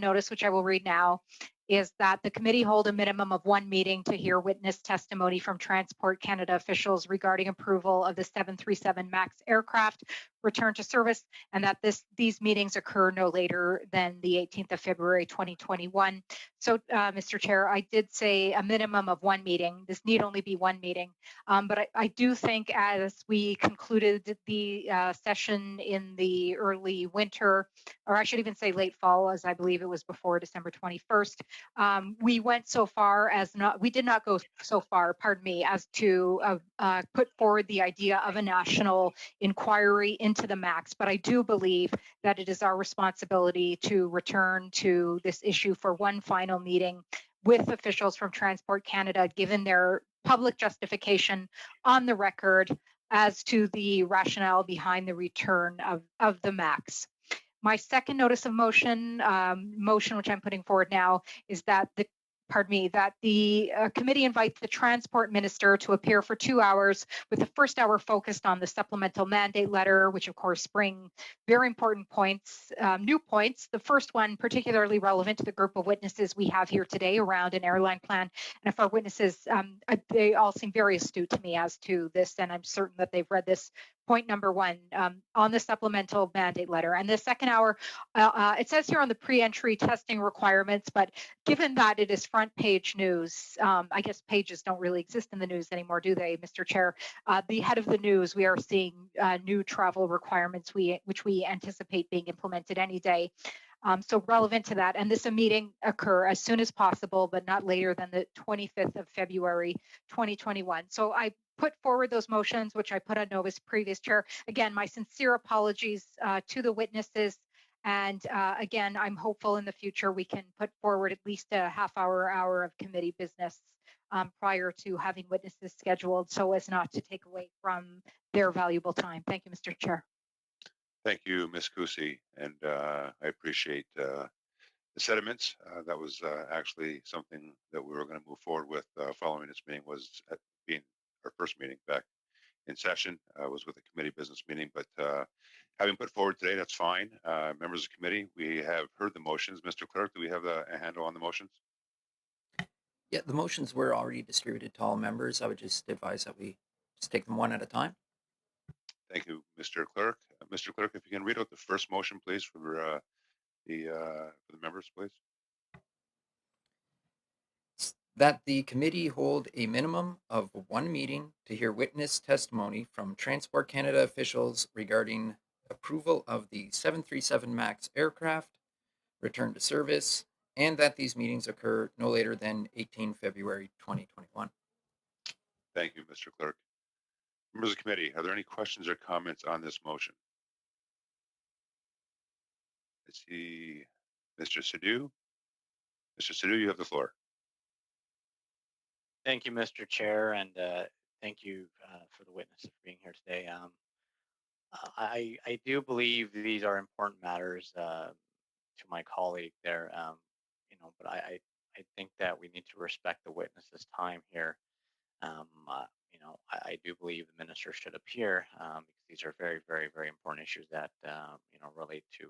notice, which I will read now, is that the committee hold a minimum of 1 meeting to hear witness testimony from Transport Canada officials regarding approval of the 737 MAX aircraft return to service, and that these meetings occur no later than the 18th of February 2021. So, Mr. Chair, I did say a minimum of 1 meeting. This need only be 1 meeting, but I do think as we concluded the session in the early winter, or I should even say late fall, as I believe it was before December 21st, we went so far as we did not go so far, pardon me, as to put forward the idea of a national inquiry into the MAX. But I do believe that it is our responsibility to return to this issue for one final meeting with officials from Transport Canada, given their public justification on the record as to the rationale behind the return of the MAX. My second notice of motion, which I'm putting forward now, is that the committee invites the transport minister to appear for 2 hours, with the first hour focused on the supplemental mandate letter, which of course bring very important points, new points. The first one particularly relevant to the group of witnesses we have here today around an airline plan. And if our witnesses, they all seem very astute to me as to this, and I'm certain that they've read this. Point number one, on the supplemental mandate letter. And the second hour, it says here on the pre-entry testing requirements, but given that it is front page news, I guess pages don't really exist in the news anymore, do they, Mr. Chair? The head of the news, we are seeing new travel requirements which we anticipate being implemented any day. So relevant to that, and this meeting occur as soon as possible, but not later than the 25th of February, 2021. So I put forward those motions, which I put on notice, previous chair. Again, my sincere apologies to the witnesses. And again, I'm hopeful in the future we can put forward at least a hour of committee business prior to having witnesses scheduled, so as not to take away from their valuable time. Thank you, Mr. Chair. Thank you, Ms. Kusi, and I appreciate the sentiments. That was actually something that we were going to move forward with following this meeting, was being our first meeting back in session, was with a committee business meeting, but having put forward today, that's fine. Members of the committee, we have heard the motions. Mr. Clerk, do we have a handle on the motions? Yeah, the motions were already distributed to all members. I would just advise that we just take them one at a time. Thank you, Mr. Clerk. Mr. Clerk, if you can read out the first motion, please, for the members, please. That the committee hold a minimum of one meeting to hear witness testimony from Transport Canada officials regarding approval of the 737 MAX aircraft, return to service, and that these meetings occur no later than 18 February 2021. Thank you, Mr. Clerk. Members of the committee, are there any questions or comments on this motion? I see Mr. Sidhu. Mr. Sidhu, you have the floor. Thank you, Mr. Chair, and thank you for the witnesses for being here today. I do believe these are important matters to my colleague there, but I think that we need to respect the witnesses' time here. I do believe the minister should appear because these are very, very, very important issues that relate to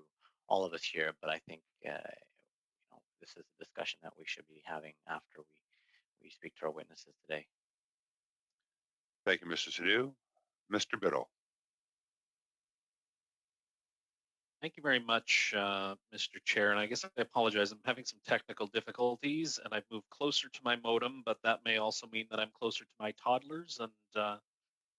all of us here. But I think this is a discussion that we should be having after we speak to our witnesses today. Thank you, Mr. Sidhu. Mr. Biddle. Thank you very much, Mr. Chair. And I guess I apologize. I'm having some technical difficulties and I've moved closer to my modem, but that may also mean that I'm closer to my toddlers and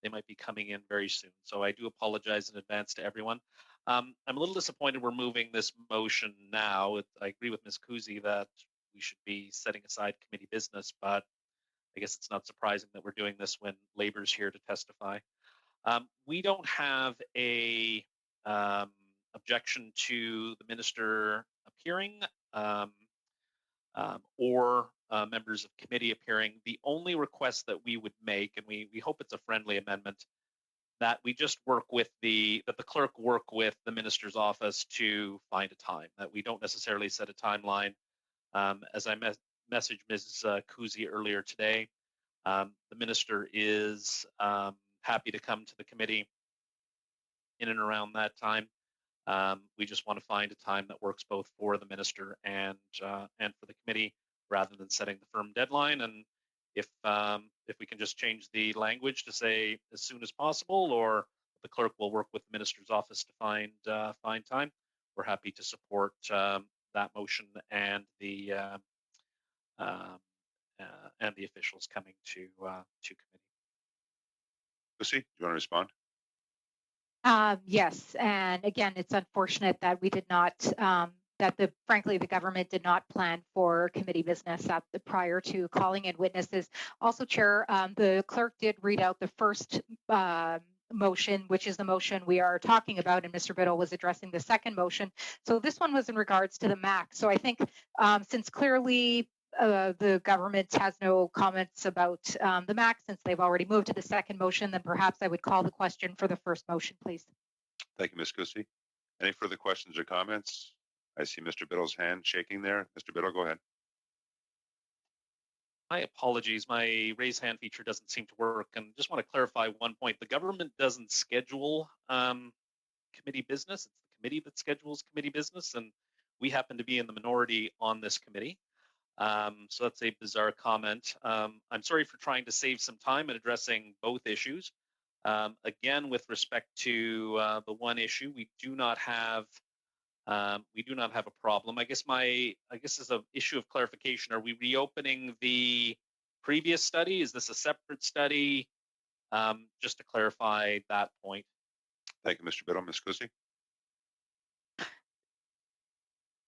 they might be coming in very soon. So I do apologize in advance to everyone. I'm a little disappointed we're moving this motion now. I agree with Ms. Kusi that we should be setting aside committee business, but I guess it's not surprising that we're doing this when Labor's here to testify. We don't have a objection to the minister appearing or members of committee appearing. The only request that we would make, and we hope it's a friendly amendment, that we just work with that the clerk work with the minister's office to find a time, that we don't necessarily set a timeline. As I messaged Ms. Kusi earlier today, the minister is happy to come to the committee in and around that time. We just want to find a time that works both for the minister and for the committee, rather than setting the firm deadline. And if we can just change the language to say as soon as possible, or the clerk will work with the minister's office to find time, we're happy to support that motion and the officials coming to committee. Lucy, do you want to respond? Yes, and again, it's unfortunate that we did not, frankly, the government did not plan for committee business prior to calling in witnesses. Also, Chair, the clerk did read out the first motion, which is the motion we are talking about, and Mr. Biddle was addressing the second motion. So this one was in regards to the MAX. So I think since clearly the government has no comments about the MAX, since they've already moved to the second motion, then perhaps I would call the question for the first motion, please. Thank you, Ms. Kusi. Any further questions or comments? I see Mr. Biddle's hand shaking there. Mr. Biddle, go ahead. My apologies, my raise hand feature doesn't seem to work, and just want to clarify one point. The government doesn't schedule committee business. It's the committee that schedules committee business, and we happen to be in the minority on this committee. So that's a bizarre comment. I'm sorry for trying to save some time in addressing both issues. Again, with respect to the one issue, we do not have a problem. I guess as an issue of clarification, are we reopening the previous study? Is this a separate study? Just to clarify that point. Thank you, Mr. Biddle. Ms. Cusi?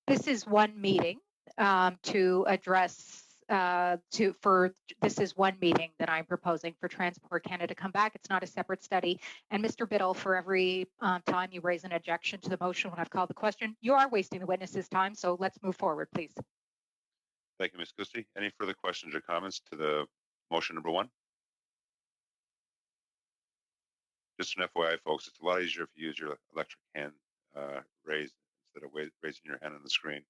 This is one meeting to address this is one meeting that I'm proposing for Transport Canada to come back. It's not a separate study. And Mr. Biddle, for every time you raise an objection to the motion when I've called the question, you are wasting the witness's time. So let's move forward, please. Thank you, Ms. Cusi. Any further questions or comments to the motion number one? Just an FYI, folks, it's a lot easier if you use your electric hand raised instead of raising your hand on the screen,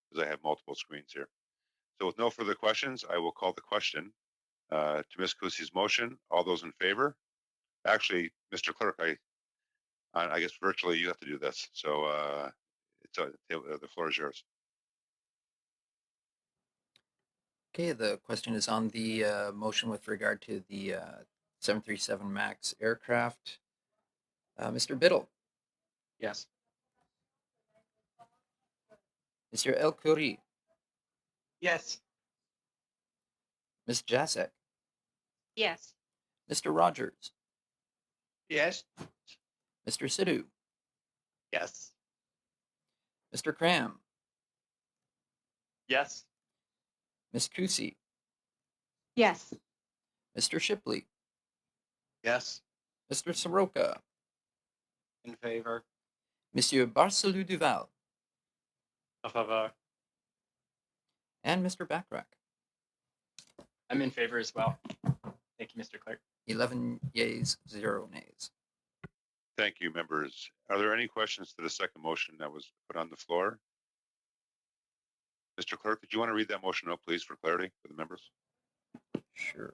because I have multiple screens here. So with no further questions, I will call the question to Ms. Cusi's motion. All those in favor? Actually, Mr. Clerk, I guess virtually you have to do this. So the floor is yours. Okay, the question is on the motion with regard to the 737 MAX aircraft. Mr. Biddle? Yes. Mr. El Khoury? Yes. Ms. Jasek? Yes. Mr. Rogers? Yes. Mr. Sidhu? Yes. Mr. Cram? Yes. Ms. Cusi? Yes. Mr. Shipley? Yes. Mr. Soroka? In favor. Monsieur Barcelou Duval? En favor. And Mr. Backrack? I'm in favor as well. Thank you, Mr. Clerk. 11 yeas, 0 nays. Thank you, members. Are there any questions to the second motion that was put on the floor? Mr. Clerk, did you want to read that motion out, please, for clarity for the members? Sure.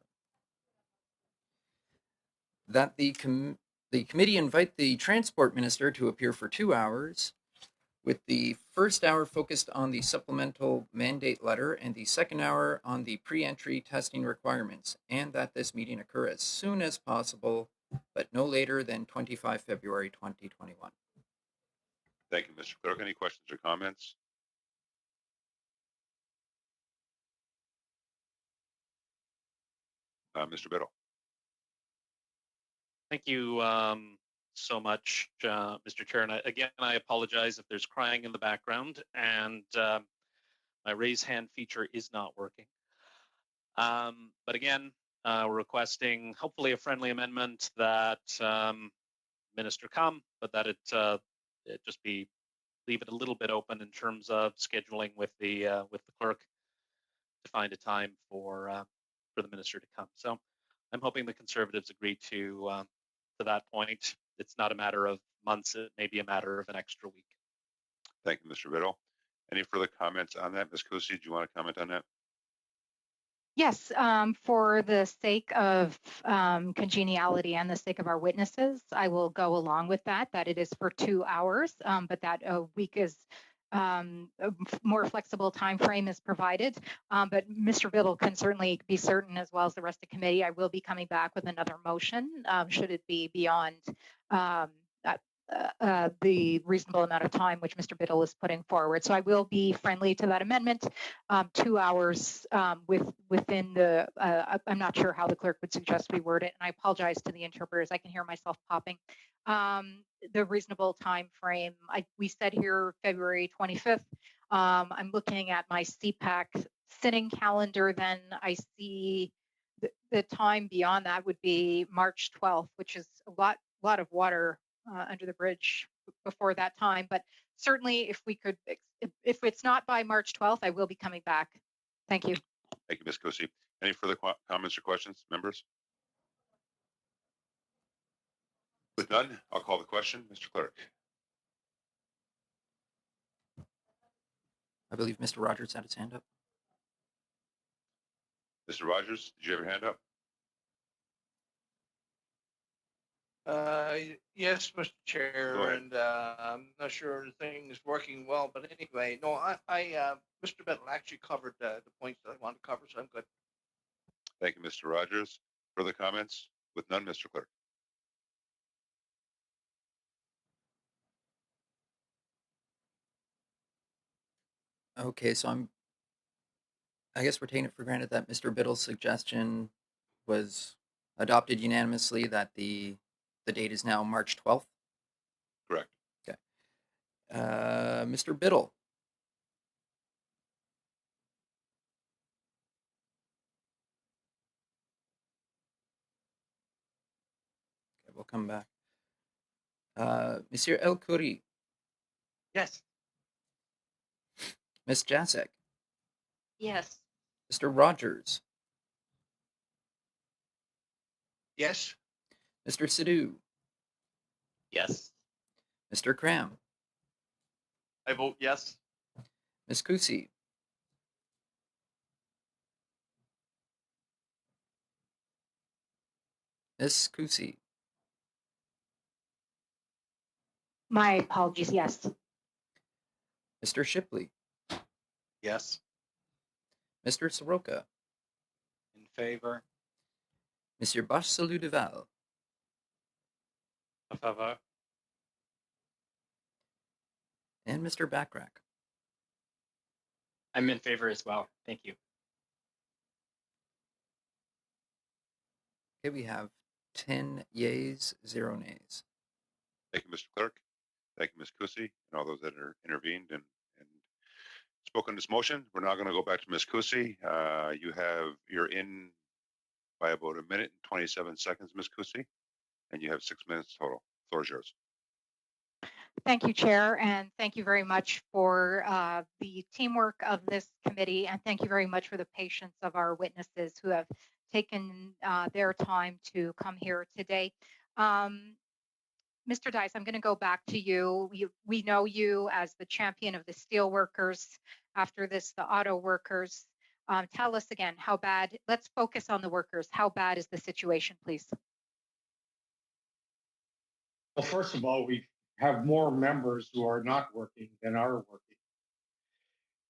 That the committee invite the Transport Minister to appear for 2 hours, with the first hour focused on the supplemental mandate letter and the second hour on the pre-entry testing requirements, and that this meeting occur as soon as possible, but no later than 25 February 2021. Thank you, Mr. Clerk. Any questions or comments? Mr. Biddle. Thank you so much, Mr. Chair. And again, I apologize if there's crying in the background and my raise hand feature is not working. But again, we're requesting hopefully a friendly amendment that Minister come, but that it just leave it a little bit open in terms of scheduling with the clerk to find a time for the minister to come. So I'm hoping the Conservatives agree to that point. It's not a matter of months, it may be a matter of an extra week. Thank you, Mr. Biddle. Any further comments on that? Ms. Cusi, do you want to comment on that? Yes, for the sake of congeniality and the sake of our witnesses, I will go along with that it is for 2 hours, but that a week is a more flexible time frame is provided. But Mr. Biddle can certainly be certain, as well as the rest of the committee, I will be coming back with another motion should it be beyond the reasonable amount of time which Mr. Biddle is putting forward. So I will be friendly to that amendment. 2 hours within the, I'm not sure how the clerk would suggest we word it, and I apologize to the interpreters. I can hear myself popping. The reasonable time frame, we said here February 25th. I'm looking at my CPAC sitting calendar, then I see the time beyond that would be March 12th, which is a lot of water under the bridge before that time. But certainly if we could, if it's not by March 12th, I will be coming back. Thank you. Thank you, Ms. Cusi. Any further comments or questions, members? With none, I'll call the question. Mr. Clerk. I believe Mr. Rogers had his hand up. Mr. Rogers, did you have your hand up? Yes, Mr. Go Chair, ahead. and I'm not sure the thing is working well, but anyway, no, Mr. Bettel actually covered the points that I wanted to cover, so I'm good. Thank you, Mr. Rogers. Further comments? With none, Mr. Clerk. Okay, so I guess we're taking it for granted that Mr. Biddle's suggestion was adopted unanimously, that the date is now March 12th. Correct. Okay. Mr. Biddle. Okay, we'll come back. Monsieur El Khoury. Yes. Ms. Jasek. Yes. Mr. Rogers. Yes. Mr. Sidhu. Yes. Mr. Cram. I vote yes. Ms. Kusi. Ms. Kusi. My apologies. Yes. Mr. Shipley. Yes. Mr. Soroka. In favor. Monsieur Barcelou Duval. En faveur. And Mr. Backrack. I'm in favor as well. Thank you. Okay, we have 10 yeas, 0 nays. Thank you, Mr. Clerk. Thank you, Ms. Kusi, and all those that are intervened and spoken this motion. We're now going to go back to Ms. Kusi. You're in by about a minute and 27 seconds, Ms. Kusi, and you have 6 minutes total. The floor is yours. Thank you, Chair, and thank you very much for the teamwork of this committee, and thank you very much for the patience of our witnesses who have taken their time to come here today. Mr. Dice, I'm going to go back to you. We know you as the champion of the steel workers. After this, the auto workers. Tell us again how bad. Let's focus on the workers. How bad is the situation, please? Well, first of all, we have more members who are not working than are working.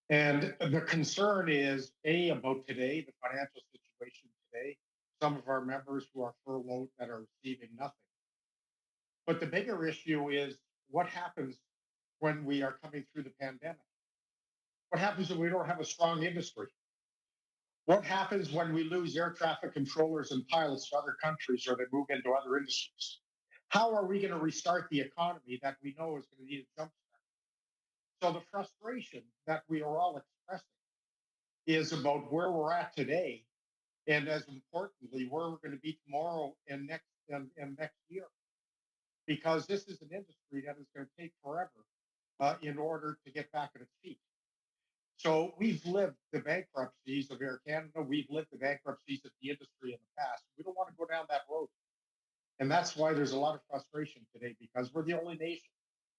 And the concern is, A, about today, the financial situation today, some of our members who are furloughed that are receiving nothing. But the bigger issue is what happens when we are coming through the pandemic? What happens when we don't have a strong industry? What happens when we lose air traffic controllers and pilots to other countries or they move into other industries? How are we going to restart the economy that we know is going to need a jumpstart? So the frustration that we are all expressing is about where we're at today, and as importantly, where we're going to be tomorrow and next year, because this is an industry that is going to take forever in order to get back on its feet. So we've lived the bankruptcies of Air Canada. We've lived the bankruptcies of the industry in the past. We don't want to go down that road. And that's why there's a lot of frustration today, because we're the only nation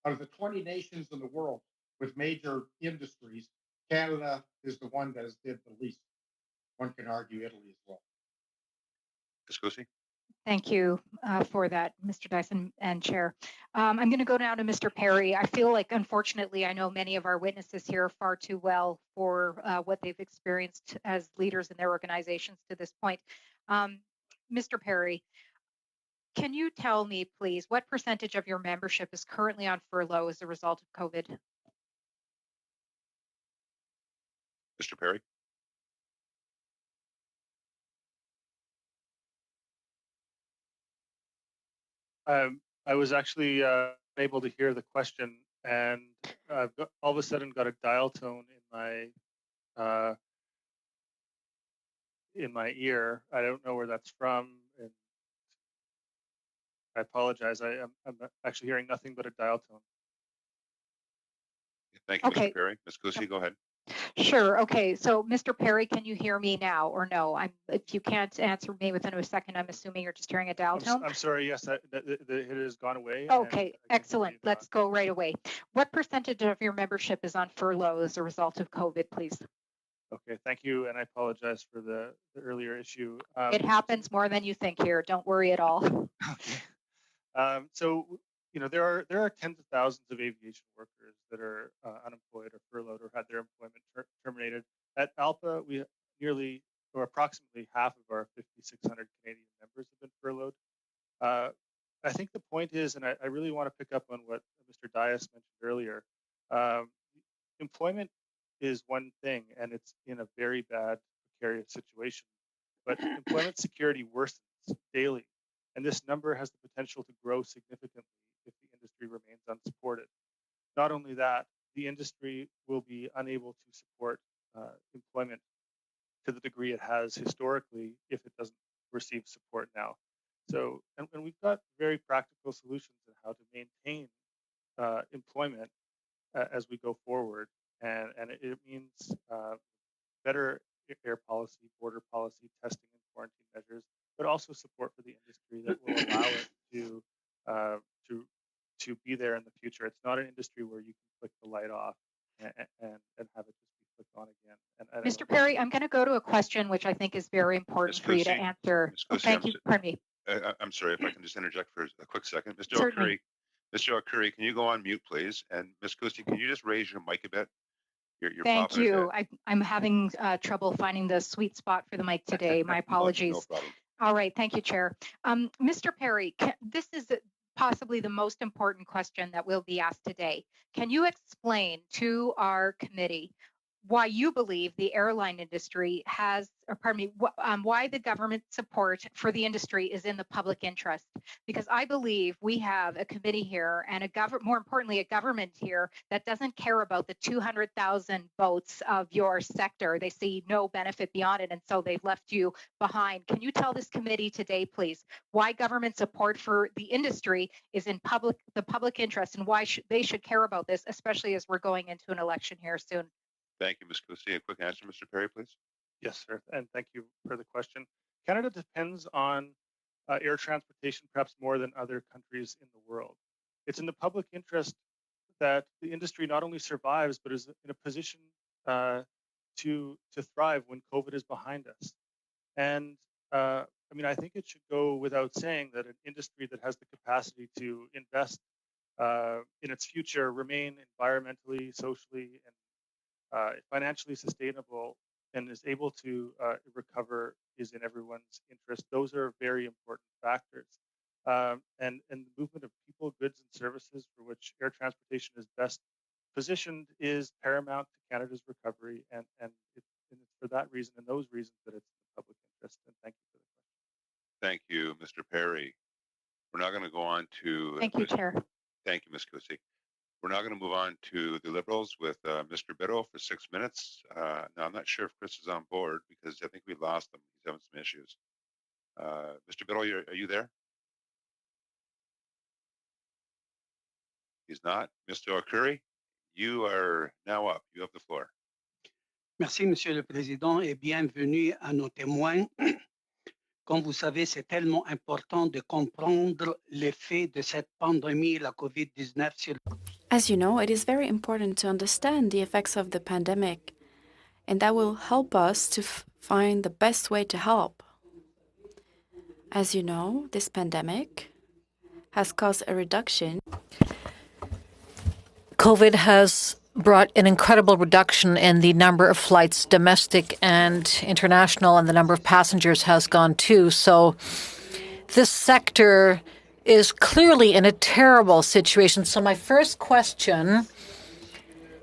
out of the 20 nations in the world with major industries. Canada is the one that has did the least. One can argue Italy as well. Ms. Kusi? Thank you for that, Mr. Dyson and Chair. I'm going to go down to Mr. Perry. I feel like, unfortunately, I know many of our witnesses here far too well for what they've experienced as leaders in their organizations to this point. Mr. Perry, can you tell me, please, what percentage of your membership is currently on furlough as a result of COVID? Mr. Perry? I was actually able to hear the question, and I've all of a sudden got a dial tone in my ear. I don't know where that's from, and I apologize. I'm actually hearing nothing but a dial tone. Thank you, Okay. Mr. Perry. Ms. Kusi, go ahead. Sure. Okay. So, Mr. Perry, can you hear me now or no? If you can't answer me within a second, I'm assuming you're just hearing a dial tone. I'm sorry. Yes, it has gone away. Okay. Excellent. Let's go right away. What percentage of your membership is on furlough as a result of COVID, please? Okay. Thank you. And I apologize for the earlier issue. It happens more than you think here. Don't worry at all. Okay. So, there are tens of thousands of aviation workers that are unemployed or furloughed or had their employment terminated. At ALPA, we nearly or approximately half of our 5,600 Canadian members have been furloughed. I think the point is, and I really want to pick up on what Mr. Dias mentioned earlier, employment is one thing, and it's in a very bad, precarious situation. But employment security worsens daily, and this number has the potential to grow significantly if the industry remains unsupported. Not only that, the industry will be unable to support employment to the degree it has historically if it doesn't receive support now. So, and we've got very practical solutions on how to maintain employment as we go forward, and it means better air policy, border policy, testing and quarantine measures, but also support for the industry that will allow it to be there in the future. It's not an industry where you can flick the light off and have it just be flicked on again. And Mr. Perry, I'm going to go to a question which I think is very important for you to answer. Thank you. Pardon me. I'm sorry if I can just interject for a quick second. Mr. Certainly. O'Curry, can you go on mute, please? And Ms. Kusi, can you just raise your mic a bit? You're Thank you. I'm having trouble finding the sweet spot for the mic today. My apologies. No problem. All right. Thank you, Chair. Mr. Perry, this is possibly the most important question that will be asked today. Can you explain to our committee why you believe the airline industry has, or pardon me, why the government support for the industry is in the public interest? Because I believe we have a committee here and more importantly, a government here that doesn't care about the 200,000 votes of your sector. They see no benefit beyond it, and so they've left you behind. Can you tell this committee today, please, why government support for the industry is in the public interest and why they should care about this, especially as we're going into an election here soon? Thank you, Ms. Kusi. A quick answer, Mr. Perry, please. Yes, sir. And thank you for the question. Canada depends on air transportation perhaps more than other countries in the world. It's in the public interest that the industry not only survives, but is in a position to thrive when COVID is behind us. And I think it should go without saying that an industry that has the capacity to invest in its future, remain environmentally, socially, and financially sustainable and is able to recover is in everyone's interest. Those are very important factors. And the movement of people, goods, and services for which air transportation is best positioned is paramount to Canada's recovery. And it's for that reason and those reasons that it's in the public interest. And thank you for the question. Thank you, Mr. Perry. We're now going to go on to... Thank you, Chair. Thank you, Ms. Kusi. We're now going to move on to the Liberals with Mr. Biddle for 6 minutes. Now, I'm not sure if Chris is on board because I think we lost him. He's having some issues. Mr. Biddle, are you there? He's not. Mr. O'Curry, you are now up. You have the floor. Merci, Monsieur le Président, et bienvenue à nos témoins. Comme vous savez, c'est tellement important de comprendre l'effet de cette pandémie, la COVID-19 sur. As you know, it is very important to understand the effects of the pandemic, and that will help us to find the best way to help. As you know, this pandemic has caused a reduction. COVID has brought an incredible reduction in the number of flights, domestic and international, and the number of passengers has gone too. So this sector is clearly in a terrible situation. So my first question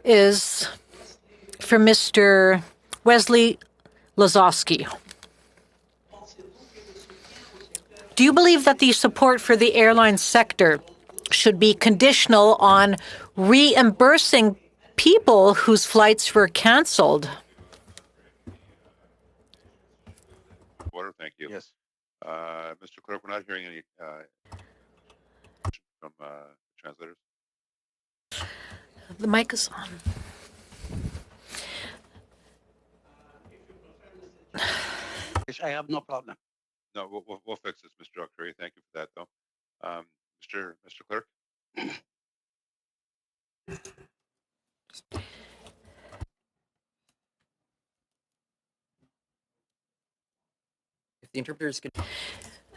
is for Mr. Wesley Lazowski. Do you believe that the support for the airline sector should be conditional on reimbursing people whose flights were canceled? Order, thank you. Yes. Mr. Clerk, we're not hearing any from translators. The mic is on. I have no problem. No, we'll fix this, Mr. O'Curry. Thank you for that, though. Mr. Clerk. If the interpreters could.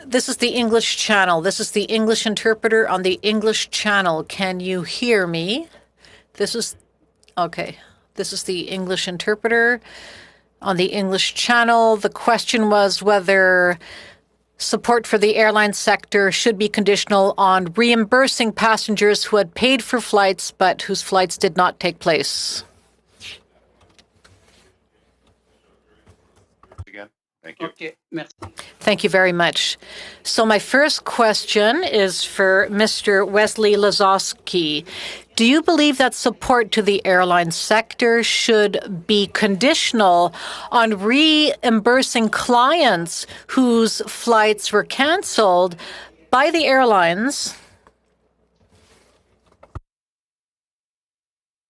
This is the English channel. This is the English interpreter on the English channel. Can you hear me? This is okay. This is the English interpreter on the English channel. The question was whether support for the airline sector should be conditional on reimbursing passengers who had paid for flights but whose flights did not take place. Again, thank you. Okay, merci. Thank you very much. So my first question is for Mr. Wesley Lazowski. Do you believe that support to the airline sector should be conditional on reimbursing clients whose flights were canceled by the airlines?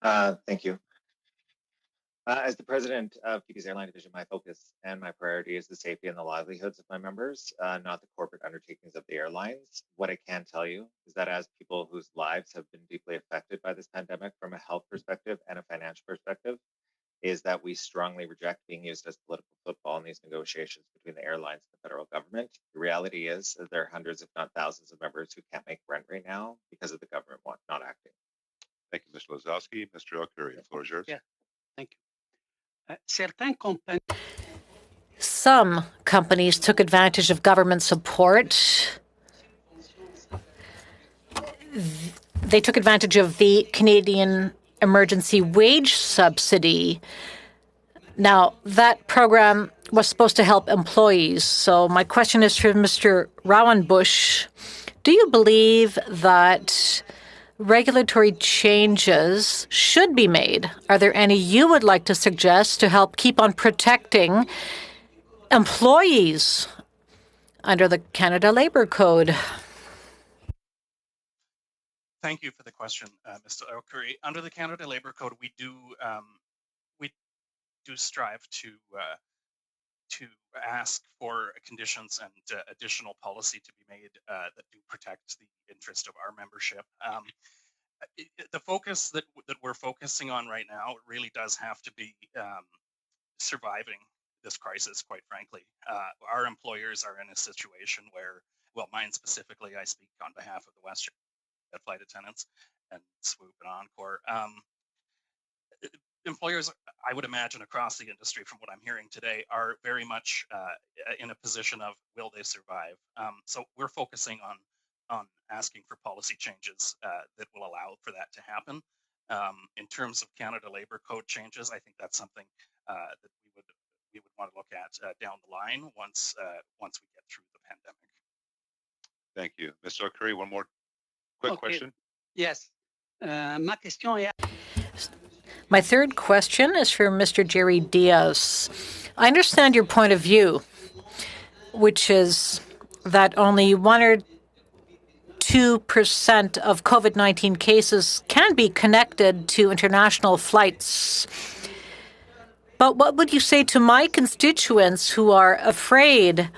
Thank you. As the president of PP's Airline Division, my focus and my priority is the safety and the livelihoods of my members, not the corporate undertakings of the airlines. What I can tell you is that as people whose lives have been deeply affected by this pandemic from a health perspective and a financial perspective, is that we strongly reject being used as political football in these negotiations between the airlines and the federal government. The reality is that there are hundreds, if not thousands, of members who can't make rent right now because of the government not acting. Thank you, Mr. Lazowski. Mr. O'Curry, the floor is yours. Yeah, thank you. Certains compagnies. Some companies took advantage of government support. They took advantage of the Canadian Emergency Wage Subsidy. Now, that program was supposed to help employees. So my question is for Mr. Rowenbush. Do you believe that regulatory changes should be made? Are there any you would like to suggest to help keep on protecting employees under the Canada Labour Code? Thank you for the question, Mr. O'Curry. Under the Canada Labour Code, we do strive to ask for conditions and additional policy to be made that do protect the interest of our membership. The focus that we're focusing on right now really does have to be surviving this crisis, quite frankly. Our employers are in a situation where, well, mine specifically, I speak on behalf of the Western flight attendants and Swoop and Encore. Employers, I would imagine, across the industry, from what I'm hearing today, are very much in a position of will they survive? So we're focusing on asking for policy changes that will allow for that to happen. In terms of Canada Labour Code changes, I think that's something that we would want to look at down the line once we get through the pandemic. Thank you, Mr. O'Curry. One more quick question. Yes. Ma question est. My third question is for Mr. Jerry Diaz. I understand your point of view, which is that only 1 or 2% of COVID-19 cases can be connected to international flights. But what would you say to my constituents who are afraid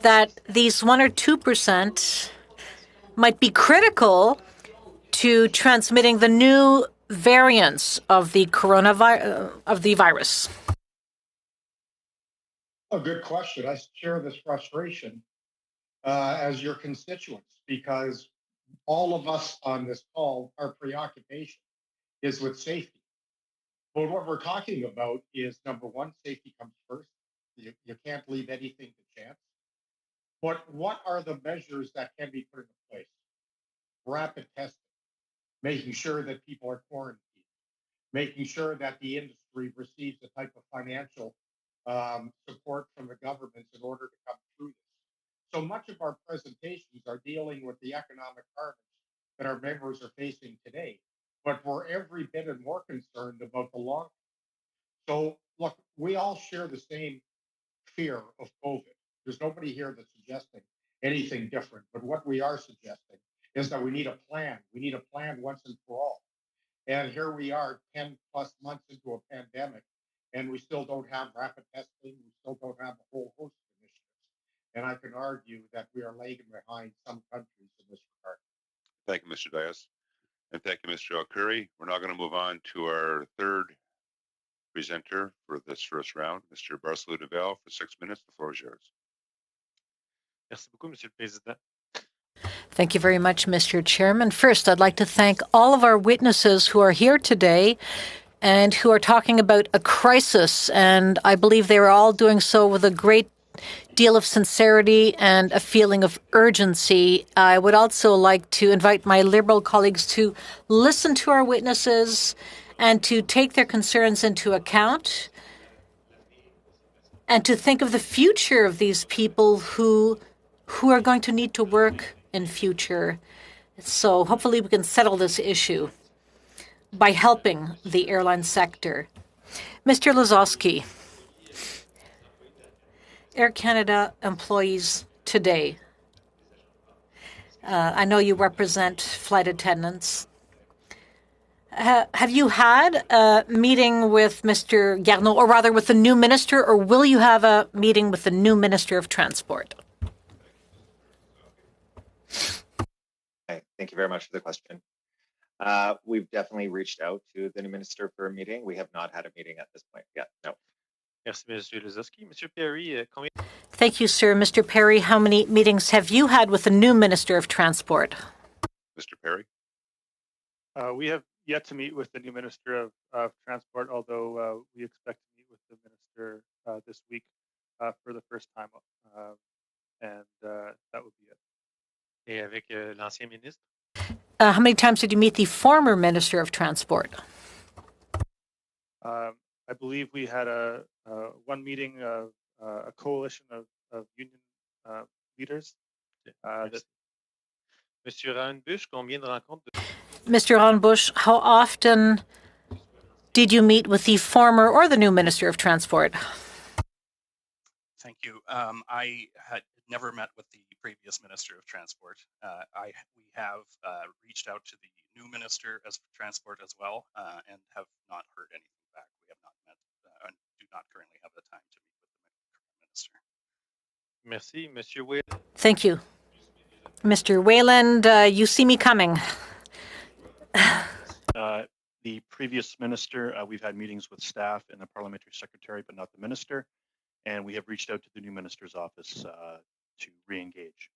that these 1 or 2% might be critical to transmitting the new variants of the virus? A good question. I share this frustration as your constituents because all of us on this call, our preoccupation is with safety. But what we're talking about is, number one, safety comes first. You can't leave anything to chance. But what are the measures that can be put into place? Rapid testing, making sure that people are quarantined, making sure that the industry receives the type of financial support from the governments in order to come through this. So much of our presentations are dealing with the economic carnage that our members are facing today, but we're every bit and more concerned about the long term. So look, we all share the same fear of COVID. There's nobody here that's suggesting anything different, but what we are suggesting is that we need a plan. We need a plan once and for all. And here we are 10 plus months into a pandemic, and we still don't have rapid testing. We still don't have a whole host of And I can argue that we are lagging behind some countries in this regard. Thank you, Mr. Dias. And thank you, Mr. Alcuri. We're now going to move on to our third presenter for this first round, Mr. Barcelou Deval, for 6 minutes. The floor is yours. Merci beaucoup, Monsieur le Président. Thank you very much, Mr. Chairman. First, I'd like to thank all of our witnesses who are here today and who are talking about a crisis. And I believe they are all doing so with a great deal of sincerity and a feeling of urgency. I would also like to invite my Liberal colleagues to listen to our witnesses and to take their concerns into account and to think of the future of these people who are going to need to work in future. So hopefully we can settle this issue by helping the airline sector. Mr. Lazowski, Air Canada employees today. I know you represent flight attendants. Have you had a meeting with Mr. Garneau, or rather with the new minister, or will you have a meeting with the new Minister of Transport? Okay, thank you very much for the question. We've definitely reached out to the new minister for a meeting. We have not had a meeting at this point yet. No. Merci, Monsieur Lazowski. Monsieur Perry, combien... Thank you, sir. Mr. Perry, how many meetings have you had with the new Minister of Transport? Mr. Perry? We have yet to meet with the new Minister of Transport, although we expect to meet with the Minister this week for the first time. And that would be it. Et avec l'ancien ministre? How many times did you meet the former Minister of Transport? I believe we had one meeting of a coalition of union leaders. Monsieur Rahnbusch, combien de rencontres? Mr. Rahnbusch, how often did you meet with the former or the new Minister of Transport? Thank you. I had never met with the previous Minister of Transport. We have reached out to the new Minister of Transport as well and have not heard anything back. We have not met and do not currently have the time to meet with the Minister. Merci, Monsieur Wayland. Thank you. Mr. Wayland, you see me coming. The previous minister, we've had meetings with staff and the parliamentary secretary, but not the minister. And we have reached out to the new minister's office to re-engage.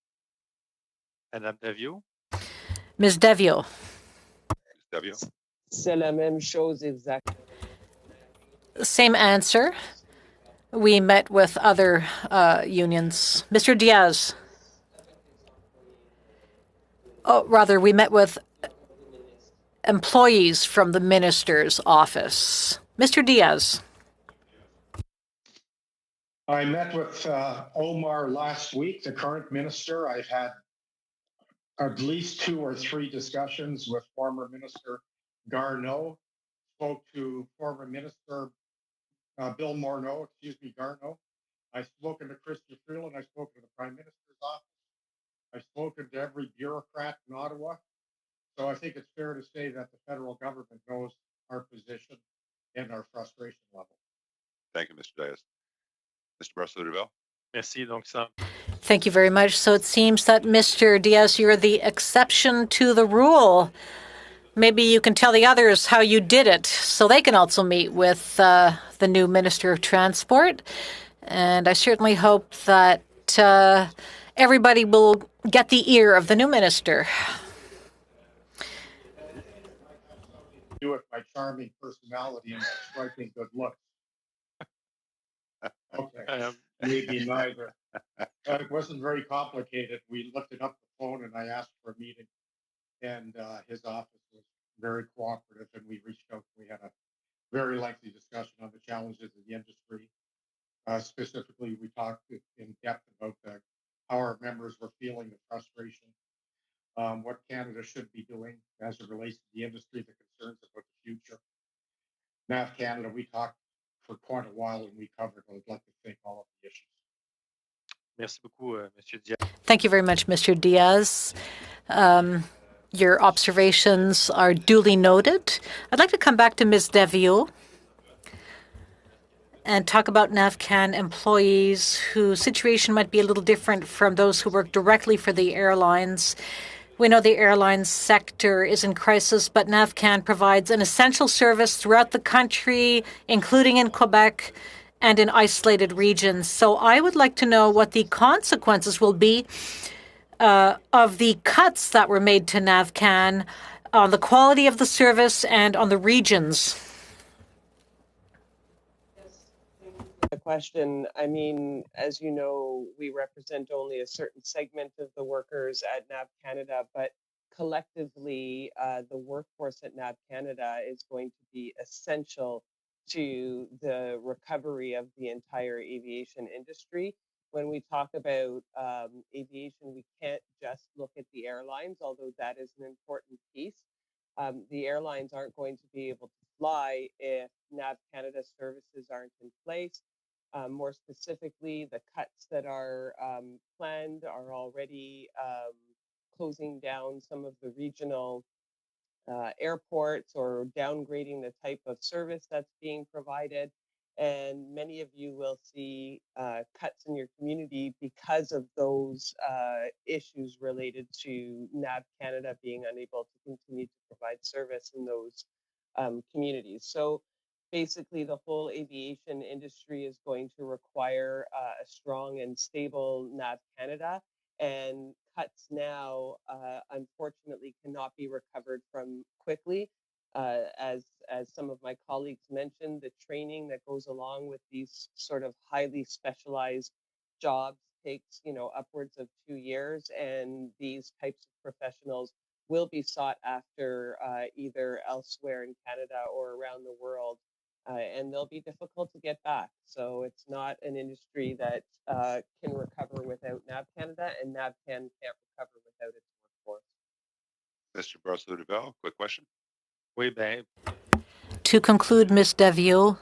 Madame Davio? Ms. Devio. Ms. Devio? C'est la même chose exactly. Same answer. We met with other unions. Mr. Diaz. Oh, rather, we met with employees from the minister's office. Mr. Diaz. I met with Omar last week, the current minister. I've had at least 2 or 3 discussions with former Minister Garneau. Spoke to former Minister Bill Morneau, Garneau. I've spoken to Christian Freeland. I've spoken to the Prime Minister's office. I've spoken to every bureaucrat in Ottawa. So I think it's fair to say that the federal government knows our position and our frustration level. Thank you, Mr. Dias. Mr. Barcelou Deval? Merci, donc ça. Thank you very much. So it seems that, Mr. Diaz, you're the exception to the rule. Maybe you can tell the others how you did it so they can also meet with the new Minister of Transport. And I certainly hope that everybody will get the ear of the new minister. Do with my charming personality and my striking good looks. Okay, maybe neither. It wasn't very complicated. We looked it up the phone and I asked for a meeting, and his office was very cooperative, and we reached out. We had a very lengthy discussion on the challenges of the industry. Specifically, we talked in depth about how our members were feeling the frustration, what Canada should be doing as it relates to the industry, the concerns about the future. NAV Canada, we talked for quite a while and we covered. I'd like to thank all of the issues. Merci beaucoup, Monsieur Diaz. Thank you very much, Mr. Diaz. Your observations are duly noted. I'd like to come back to Ms. Devio. and talk about NAVCAN employees whose situation might be a little different from those who work directly for the airlines. We know the airline sector is in crisis, but NAVCAN provides an essential service throughout the country, including in Quebec and in isolated regions. So I would like to know what the consequences will be of the cuts that were made to NAVCAN on the quality of the service and on the regions. The question, I mean, as you know, we represent only a certain segment of the workers at NAV Canada, but collectively, the workforce at NAV Canada is going to be essential to the recovery of the entire aviation industry. When we talk about aviation, we can't just look at the airlines, although that is an important piece. The airlines aren't going to be able to fly if NAV Canada services aren't in place. More specifically, the cuts that are planned are already closing down some of the regional airports or downgrading the type of service that's being provided. And many of you will see cuts in your community because of those issues related to NAV Canada being unable to continue to provide service in those communities. So basically, the whole aviation industry is going to require a strong and stable NAV Canada, and cuts now, unfortunately, cannot be recovered from quickly. As some of my colleagues mentioned, the training that goes along with these sort of highly specialized jobs takes, upwards of 2 years, and these types of professionals will be sought after either elsewhere in Canada or around the world, and they'll be difficult to get back. So it's not an industry that can recover without NAV Canada, and NAVCAN can't recover without its workforce. Mr. Barcelona-Duval, quick question. Oui, ben, To conclude, Ms. Davio,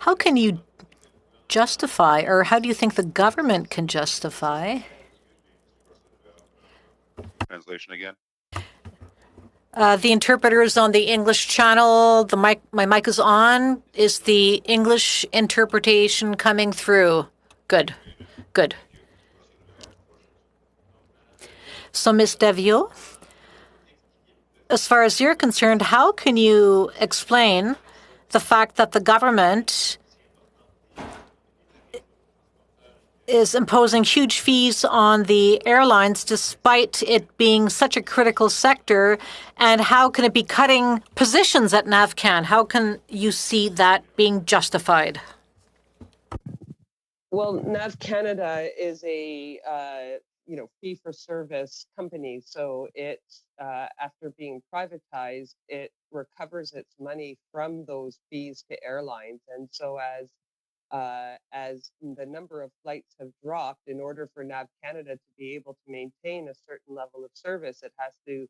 how can you justify, or how do you think the government can justify Translation again. the interpreter is on the English channel. My mic is on. Is the English interpretation coming through? Good. Good. So, Ms. Devio, as far as you're concerned, how can you explain the fact that the government is imposing huge fees on the airlines despite it being such a critical sector? And how can it be cutting positions at NAVCAN? How can you see that being justified? Well, NAV Canada is a fee-for-service company, so it after being privatized, it recovers its money from those fees to airlines, and so as the number of flights have dropped, in order for NAV Canada to be able to maintain a certain level of service, it has to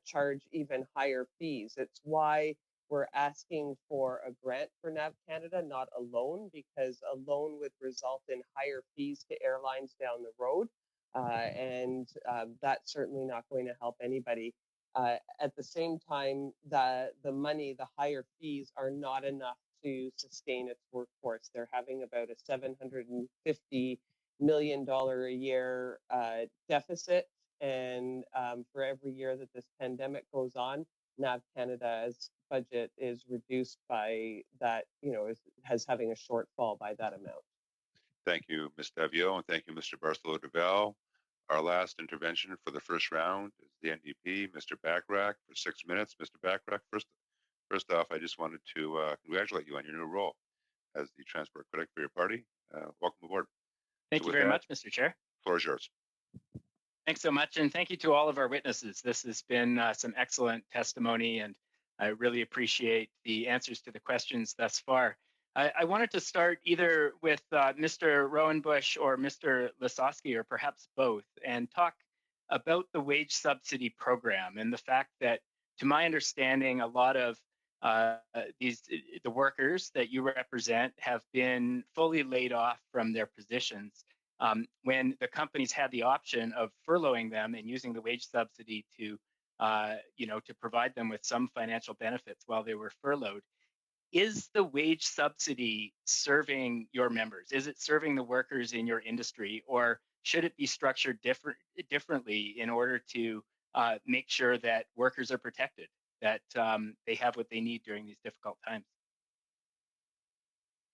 charge even higher fees. It's why we're asking for a grant for NAV Canada, not a loan, because a loan would result in higher fees to airlines down the road. And that's certainly not going to help anybody. At the same time, the higher fees are not enough to sustain its workforce. They're having about a $750 million a year deficit, and for every year that this pandemic goes on, NAV Canada's budget is reduced by that, has having a shortfall by that amount. Thank you, Ms. Davio, and thank you, Mr. Barcelona-Duval. Our last intervention for the first round is the NDP, Mr. Bachrach, for 6 minutes. Mr. Bachrach, first off, I just wanted to congratulate you on your new role as the transport critic for your party. Welcome aboard. Thank you very much, Mr. Chair. Floor is yours. Thanks so much, and thank you to all of our witnesses. This has been some excellent testimony, and I really appreciate the answers to the questions thus far. I wanted to start either with Mr. Rowenbush or Mr. Lisowski, or perhaps both, and talk about the wage subsidy program and the fact that, to my understanding, a lot of the workers that you represent have been fully laid off from their positions. When the companies had the option of furloughing them and using the wage subsidy to provide them with some financial benefits while they were furloughed. is the wage subsidy serving your members? Is it serving the workers in your industry, or should it be structured differently in order to make sure that workers are protected, that they have what they need during these difficult times?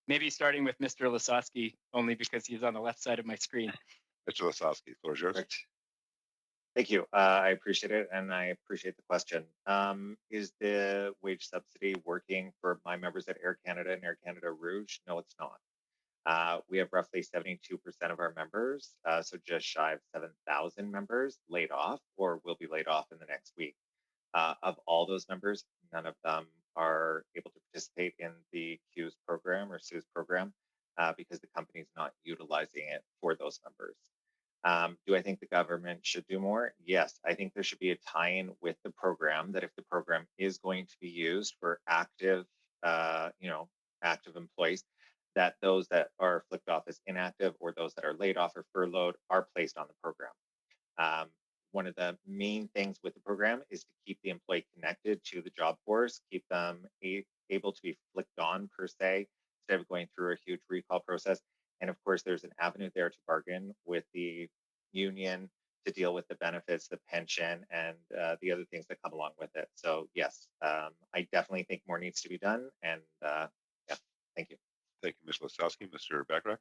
Maybe starting with Mr. Lasowski, only because he's on the left side of my screen. Mr. Lasowski, the floor is yours. Perfect. Thank you. I appreciate it, and I appreciate the question. Is the wage subsidy working for my members at Air Canada and Air Canada Rouge? No, it's not. We have roughly 72% of our members, so just shy of 7,000 members laid off or will be laid off in the next week. Of all those members, none of them are able to participate in the CEWS program or CEWS program because the company is not utilizing it for those members. Do I think the government should do more? Yes, I think there should be a tie-in with the program, that if the program is going to be used for active, active employees, that those that are flipped off as inactive or those that are laid off or furloughed are placed on the program. One of the main things with the program is to keep the employee connected to the job force, keep them able to be flicked on per se, instead of going through a huge recall process. And of course, there's an avenue there to bargain with the union to deal with the benefits, the pension, and the other things that come along with it. So yes, I definitely think more needs to be done. And yeah, thank you. Thank you, Mr. Lasowski. Mr. Bachrach?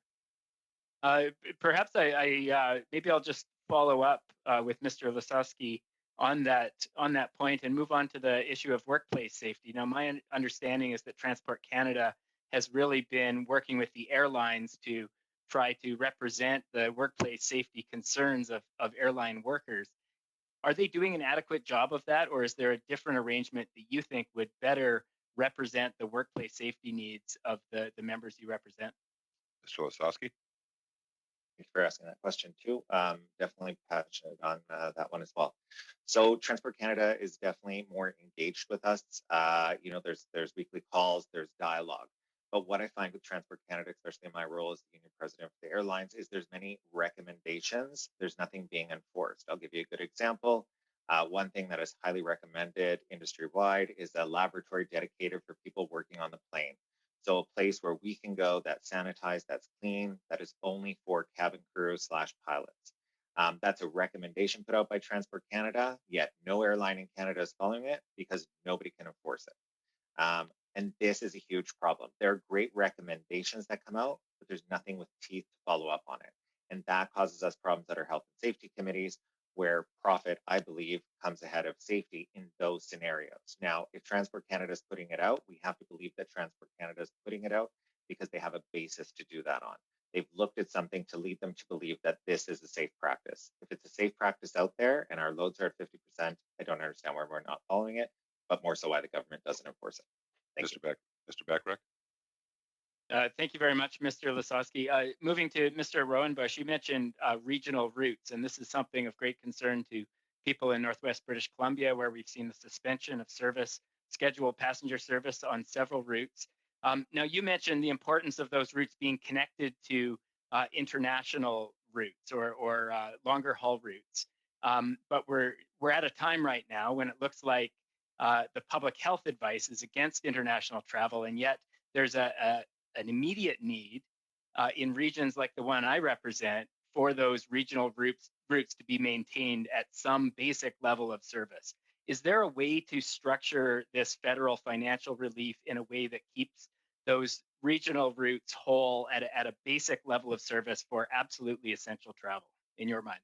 Perhaps maybe I'll just follow up with Mr. Lasowski on that point and move on to the issue of workplace safety. Now, my understanding is that Transport Canada has really been working with the airlines to try to represent the workplace safety concerns of airline workers. Are they doing an adequate job of that, or is there a different arrangement that you think would better represent the workplace safety needs of the members you represent? Mr. Lasowski? Thanks for asking that question too. Definitely passionate on that one as well. So Transport Canada is definitely more engaged with us. There's weekly calls, there's dialogue. But what I find with Transport Canada, especially in my role as the union president for the airlines, is there's many recommendations. There's nothing being enforced. I'll give you a good example. One thing that is highly recommended industry-wide is a laboratory dedicated for people working on the plane. So a place where we can go that's sanitized, that's clean, that is only for cabin crew / pilots. That's a recommendation put out by Transport Canada, yet no airline in Canada is following it because nobody can enforce it. And this is a huge problem. There are great recommendations that come out, but there's nothing with teeth to follow up on it. And that causes us problems at our health and safety committees, where profit, I believe, comes ahead of safety in those scenarios. Now, if Transport Canada is putting it out, we have to believe that Transport Canada is putting it out because they have a basis to do that on. They've looked at something to lead them to believe that this is a safe practice. If it's a safe practice out there and our loads are at 50%, I don't understand why we're not following it, but more so why the government doesn't enforce it. Thank you. Mr. Bachrach? Thank you very much, Mr. Lasowski. Moving to Mr. Rowenbush, you mentioned regional routes, and this is something of great concern to people in Northwest British Columbia, where we've seen the suspension of service, scheduled passenger service on several routes. Now, you mentioned the importance of those routes being connected to international routes or longer haul routes. But we're at a time right now when it looks like the public health advice is against international travel, and yet there's an immediate need in regions like the one I represent for those regional routes to be maintained at some basic level of service. Is there a way to structure this federal financial relief in a way that keeps those regional routes whole at a basic level of service for absolutely essential travel, in your mind?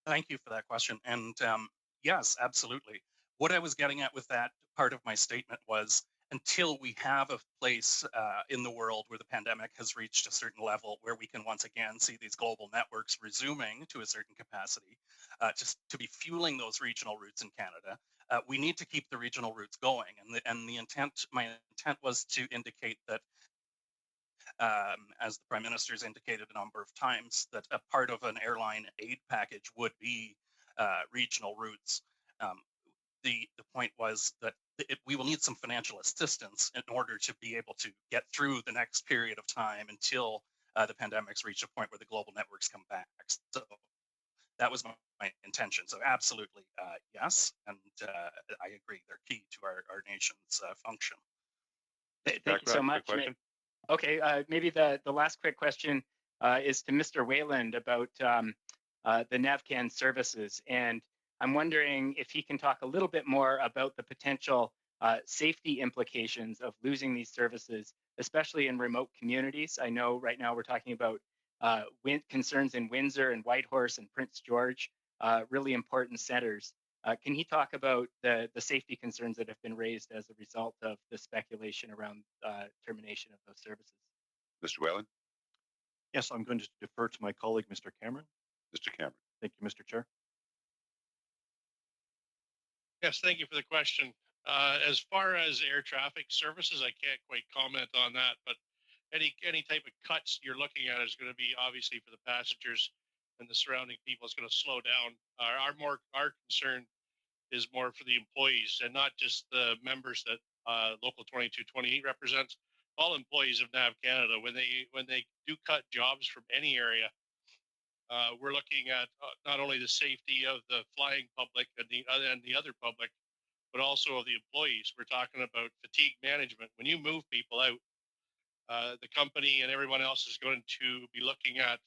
Thank you for that question. And yes, absolutely. What I was getting at with that part of my statement was, until we have a place in the world where the pandemic has reached a certain level where we can once again see these global networks resuming to a certain capacity, just to be fueling those regional routes in Canada, we need to keep the regional routes going. And my intent was to indicate that, as the Prime Minister has indicated a number of times, that a part of an airline aid package would be regional routes. The point was that we will need some financial assistance in order to be able to get through the next period of time until the pandemic's reached a point where the global networks come back. So that was my intention. So absolutely, yes. And I agree, they're key to our nation's function. Thank you so much. Okay, maybe the last quick question is to Mr. Wayland about the NavCan services. And I'm wondering if he can talk a little bit more about the potential safety implications of losing these services, especially in remote communities. I know right now we're talking about concerns in Windsor and Whitehorse and Prince George, really important centers. Can he talk about the safety concerns that have been raised as a result of the speculation around termination of those services? Mr. Whalen? Yes, I'm going to defer to my colleague, Mr. Cameron. Mr. Cameron. Thank you, Mr. Chair. Yes, thank you for the question. As far as air traffic services, I can't quite comment on that, but any type of cuts you're looking at is going to be obviously for the passengers and the surrounding people. It's going to slow down. Our concern is more for the employees and not just the members that Local 2228 represents. All employees of NAV Canada, when they do cut jobs from any area, we're looking at not only the safety of the flying public and the other public, but also of the employees. We're talking about fatigue management. When you move people out, the company and everyone else is going to be looking at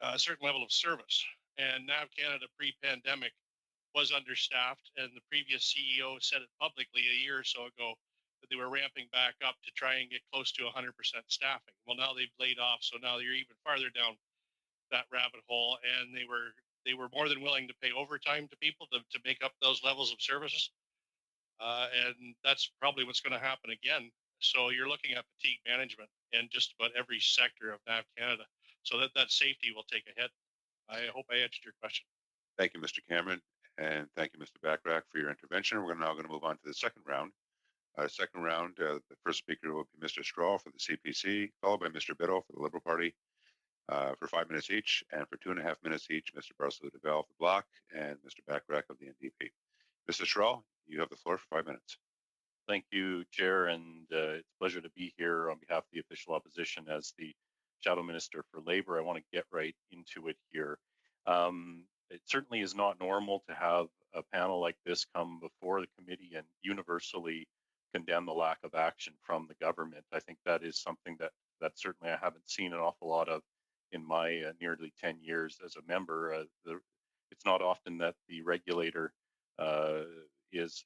a certain level of service. And NAV Canada pre-pandemic was understaffed, and the previous CEO said it publicly a year or so ago that they were ramping back up to try and get close to 100% staffing. Well, now they've laid off, so now you're even farther down that rabbit hole, and they were more than willing to pay overtime to people to make up those levels of services, and that's probably what's going to happen again. So you're looking at fatigue management in just about every sector of NAV Canada, so that safety will take a hit. I hope I answered your question. Thank you, Mr. Cameron, and thank you, Mr. Bachrach, for your intervention. We're now going to move on to the second round. The first speaker will be Mr. Straw for the CPC, followed by Mr. Biddle for the Liberal Party for 5 minutes each, and for 2.5 minutes each, Mr. Barcelona-Deval of the Bloc and Mr. Bachrach of the NDP. Mr. Straw, you have the floor for 5 minutes. Thank you, Chair, and it's a pleasure to be here on behalf of the official opposition as the Shadow Minister for Labour. I want to get right into it here. It certainly is not normal to have a panel like this come before the committee and universally condemn the lack of action from the government. I think that is something that certainly I haven't seen an awful lot of in my nearly 10 years as a member. It's not often that the regulator is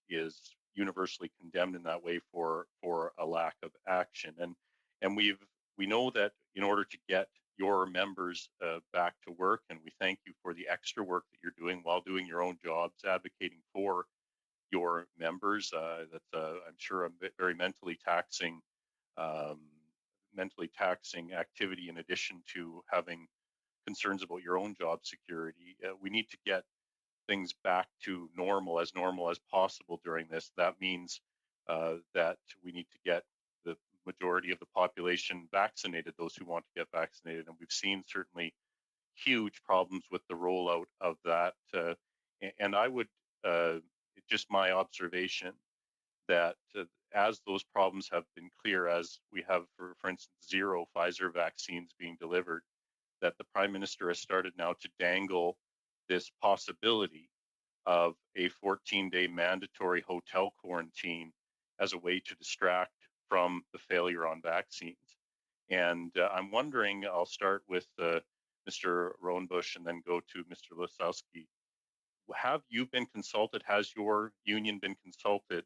universally condemned in that way for a lack of action. And we know that in order to get your members back to work, and we thank you for the extra work that you're doing while doing your own jobs, advocating for your members. That's I'm sure a very mentally taxing activity in addition to having concerns about your own job security. We need to get things back to normal as possible during this. That means that we need to get the majority of the population vaccinated, those who want to get vaccinated. And we've seen certainly huge problems with the rollout of that. And I would, just my observation, that as those problems have been clear, as we have, for instance, 0 Pfizer vaccines being delivered, that the Prime Minister has started now to dangle this possibility of a 14-day mandatory hotel quarantine as a way to distract from the failure on vaccines. And I'm wondering, I'll start with Mr. Rowenbush and then go to Mr. Lisowski. Have you been consulted? Has your union been consulted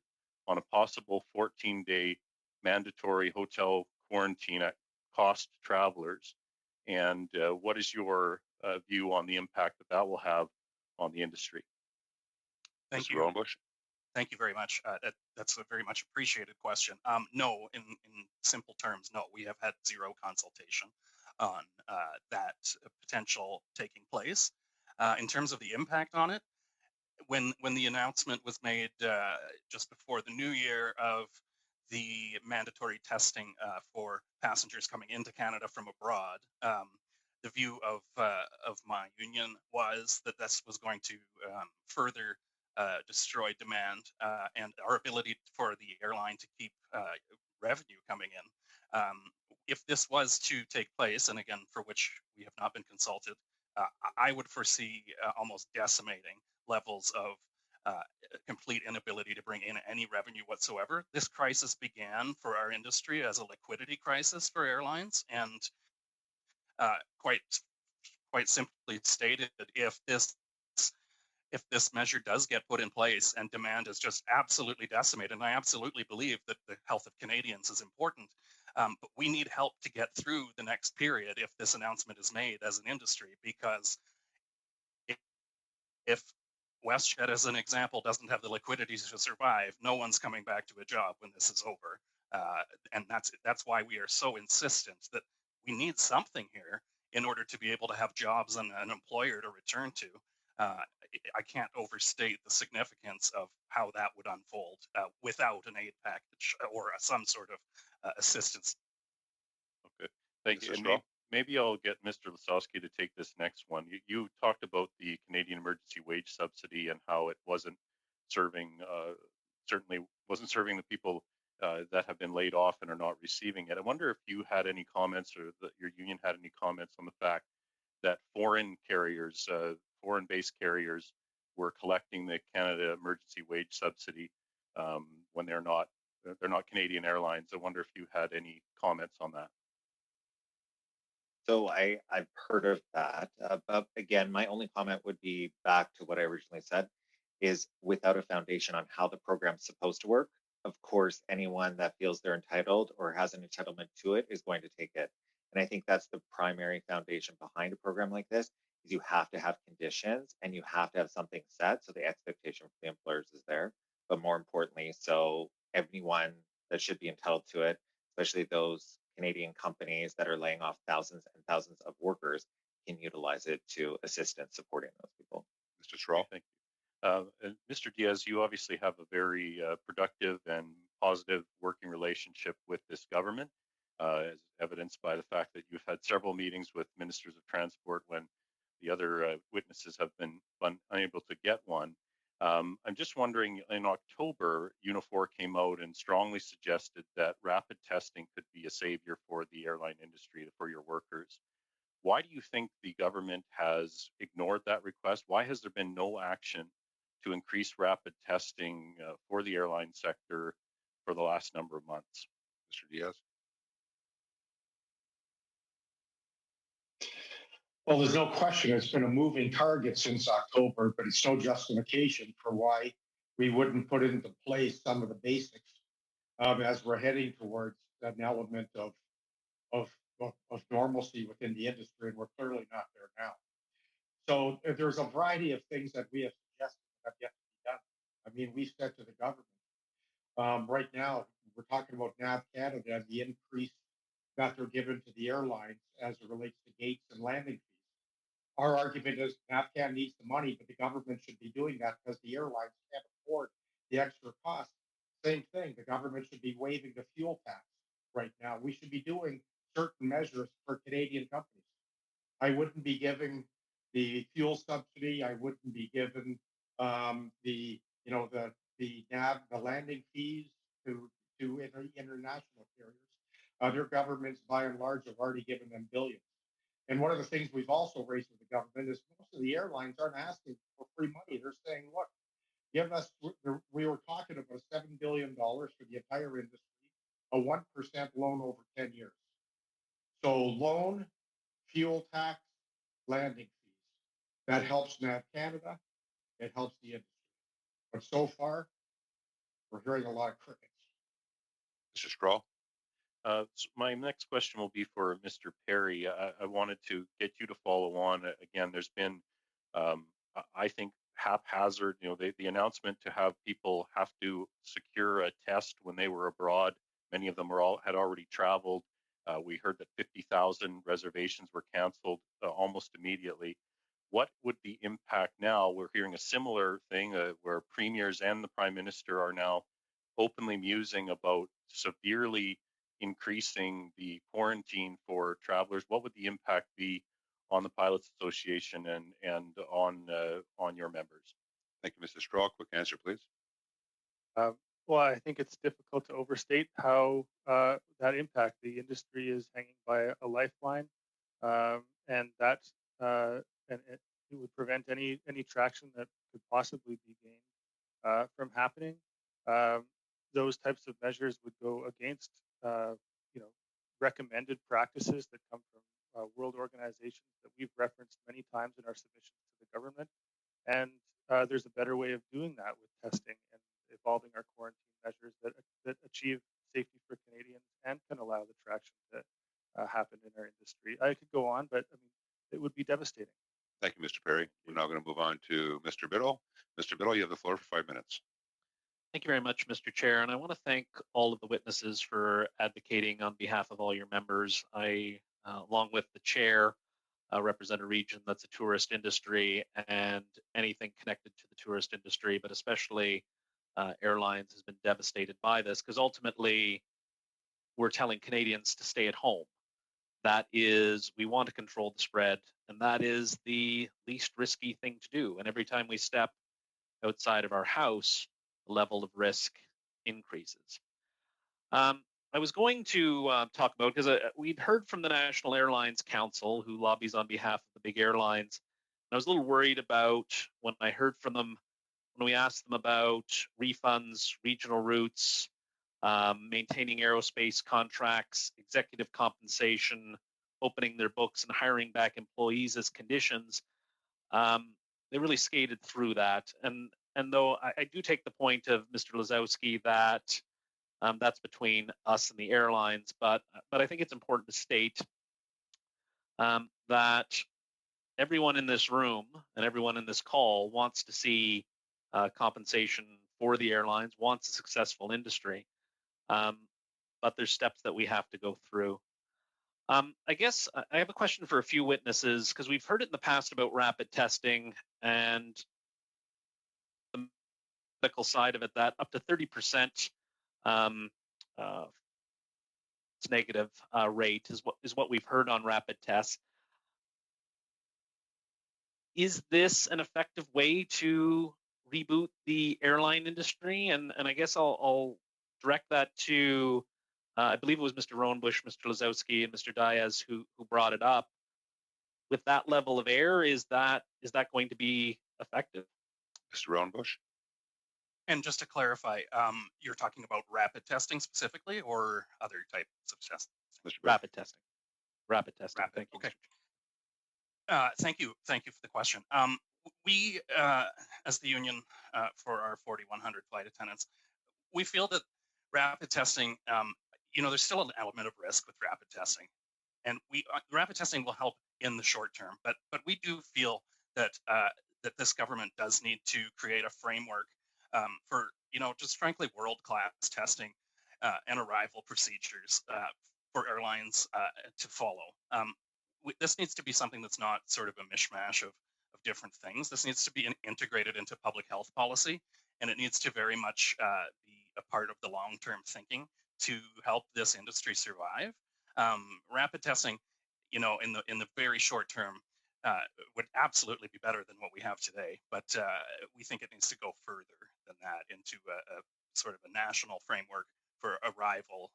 on a possible 14-day mandatory hotel quarantine at cost to travelers? And what is your view on the impact that will have on the industry? Thank you. Rowenbush. Thank you very much. That's a very much appreciated question. No, in simple terms, no. We have had 0 consultation on that potential taking place. In terms of the impact on it, when the announcement was made just before the new year of the mandatory testing for passengers coming into Canada from abroad, the view of my union was that this was going to further destroy demand and our ability for the airline to keep revenue coming in. If this was to take place, and again, for which we have not been consulted, I would foresee almost decimating levels of complete inability to bring in any revenue whatsoever. This crisis began for our industry as a liquidity crisis for airlines, and quite simply stated, if this measure does get put in place and demand is just absolutely decimated, and I absolutely believe that the health of Canadians is important, but we need help to get through the next period if this announcement is made as an industry, because if WestJet, as an example, doesn't have the liquidity to survive, no one's coming back to a job when this is over. And that's why we are so insistent that we need something here in order to be able to have jobs and an employer to return to. I can't overstate the significance of how that would unfold without an aid package or some sort of assistance. Okay, thank you. And maybe I'll get Mr. Lasowski to take this next one. You talked about the Canadian Emergency Wage Subsidy and how it wasn't serving, certainly wasn't serving the people that have been laid off and are not receiving it. I wonder if you had any comments, or that your union had any comments on the fact that foreign carriers, foreign-based carriers, were collecting the Canada Emergency Wage Subsidy when they're not Canadian airlines. I wonder if you had any comments on that. So I've heard of that, but again, my only comment would be back to what I originally said, is without a foundation on how the program's supposed to work, of course, anyone that feels they're entitled or has an entitlement to it is going to take it. And I think that's the primary foundation behind a program like this, is you have to have conditions and you have to have something set so the expectation from the employers is there. But more importantly, so everyone that should be entitled to it, especially those Canadian companies that are laying off thousands and thousands of workers, can utilize it to assist in supporting those people. Mr. Straw. Thank you. And Mr. Diaz, you obviously have a very productive and positive working relationship with this government, as evidenced by the fact that you've had several meetings with ministers of transport when the other witnesses have been unable to get one. I'm just wondering, in October, Unifor came out and strongly suggested that rapid testing could be a savior for the airline industry, for your workers. Why do you think the government has ignored that request? Why has there been no action to increase rapid testing for the airline sector for the last number of months? Mr. Diaz? Well, there's no question it's been a moving target since October, but it's no justification for why we wouldn't put into place some of the basics as we're heading towards an element of normalcy within the industry, and we're clearly not there now. So there's a variety of things that we have suggested that have yet to be done. I mean, we said to the government, right now, we're talking about NAV Canada and the increase that they're given to the airlines as it relates to gates and landing fees. Our argument is NAVCAN needs the money, but the government should be doing that because the airlines can't afford the extra cost. Same thing, the government should be waiving the fuel tax right now. We should be doing certain measures for Canadian companies. I wouldn't be giving the fuel subsidy. I wouldn't be giving the landing fees to international carriers. Their governments, by and large, have already given them billions. And one of the things we've also raised with the government is most of the airlines aren't asking for free money. They're saying, look, give us, we were talking about $7 billion for the entire industry, a 1% loan over 10 years. So loan, fuel tax, landing fees. That helps NAV Canada. It helps the industry. But so far, we're hearing a lot of crickets. Mr. Straw? So my next question will be for Mr. Perry. I wanted to get you to follow on. Again, there's been, I think, haphazard, the announcement to have people have to secure a test when they were abroad. Many of them had already traveled. We heard that 50,000 reservations were canceled almost immediately. What would the impact now? We're hearing a similar thing where premiers and the Prime Minister are now openly musing about severely increasing the quarantine for travelers. What would the impact be on the Pilots Association and on your members? Thank you, Mr. Straw. Quick answer, please. Well, I think it's difficult to overstate how that impact. The industry is hanging by a lifeline, and that and it would prevent any traction that could possibly be gained from happening. Those types of measures would go against, recommended practices that come from world organizations that we've referenced many times in our submissions to the government. And there's a better way of doing that with testing and evolving our quarantine measures that achieve safety for Canadians and can allow the traction to happen in our industry. I could go on, but I mean, it would be devastating. Thank you, Mr. Perry. We're now going to move on to Mr. Biddle. Mr. Biddle, you have the floor for 5 minutes. Thank you very much, Mr. Chair, and I want to thank all of the witnesses for advocating on behalf of all your members. I, along with the chair, represent a region that's a tourist industry, and anything connected to the tourist industry, but especially airlines, has been devastated by this, because ultimately we're telling Canadians to stay at home. That is, we want to control the spread, and that is the least risky thing to do. And every time we step outside of our house, the level of risk increases. I was going to talk about, because we'd heard from the National Airlines Council, who lobbies on behalf of the big airlines. And I was a little worried about when I heard from them, when we asked them about refunds, regional routes, maintaining aerospace contracts, executive compensation, opening their books and hiring back employees as conditions. They really skated through that. And though I do take the point of Mr. Lazowski that that's between us and the airlines, but I think it's important to state that everyone in this room and everyone in this call wants to see compensation for the airlines, wants a successful industry, but there's steps that we have to go through. I guess I have a question for a few witnesses, because we've heard it in the past about rapid testing and the medical side of it, that up to 30% negative rate is what we've heard on rapid tests. Is this an effective way to reboot the airline industry? And I guess I'll direct that to, I believe it was Mr. Rowenbush, Mr. Lazowski, and Mr. Diaz who brought it up. With that level of air, is that going to be effective? Mr. Rowenbush? And just to clarify, you're talking about rapid testing specifically, or other types of testing? Rapid testing. Rapid testing. Rapid. Thank you. Okay. Thank you for the question. We, as the union for our 4,100 flight attendants, we feel that rapid testing, there's still an element of risk with rapid testing, and rapid testing will help in the short term, but we do feel that that this government does need to create a framework for just frankly world-class testing and arrival procedures for airlines to follow. This needs to be something that's not sort of a mishmash of different things. This needs to be integrated into public health policy, and it needs to very much be a part of the long-term thinking to help this industry survive. Rapid testing, in the very short term, would absolutely be better than what we have today, but we think it needs to go further than that into a sort of a national framework for arrival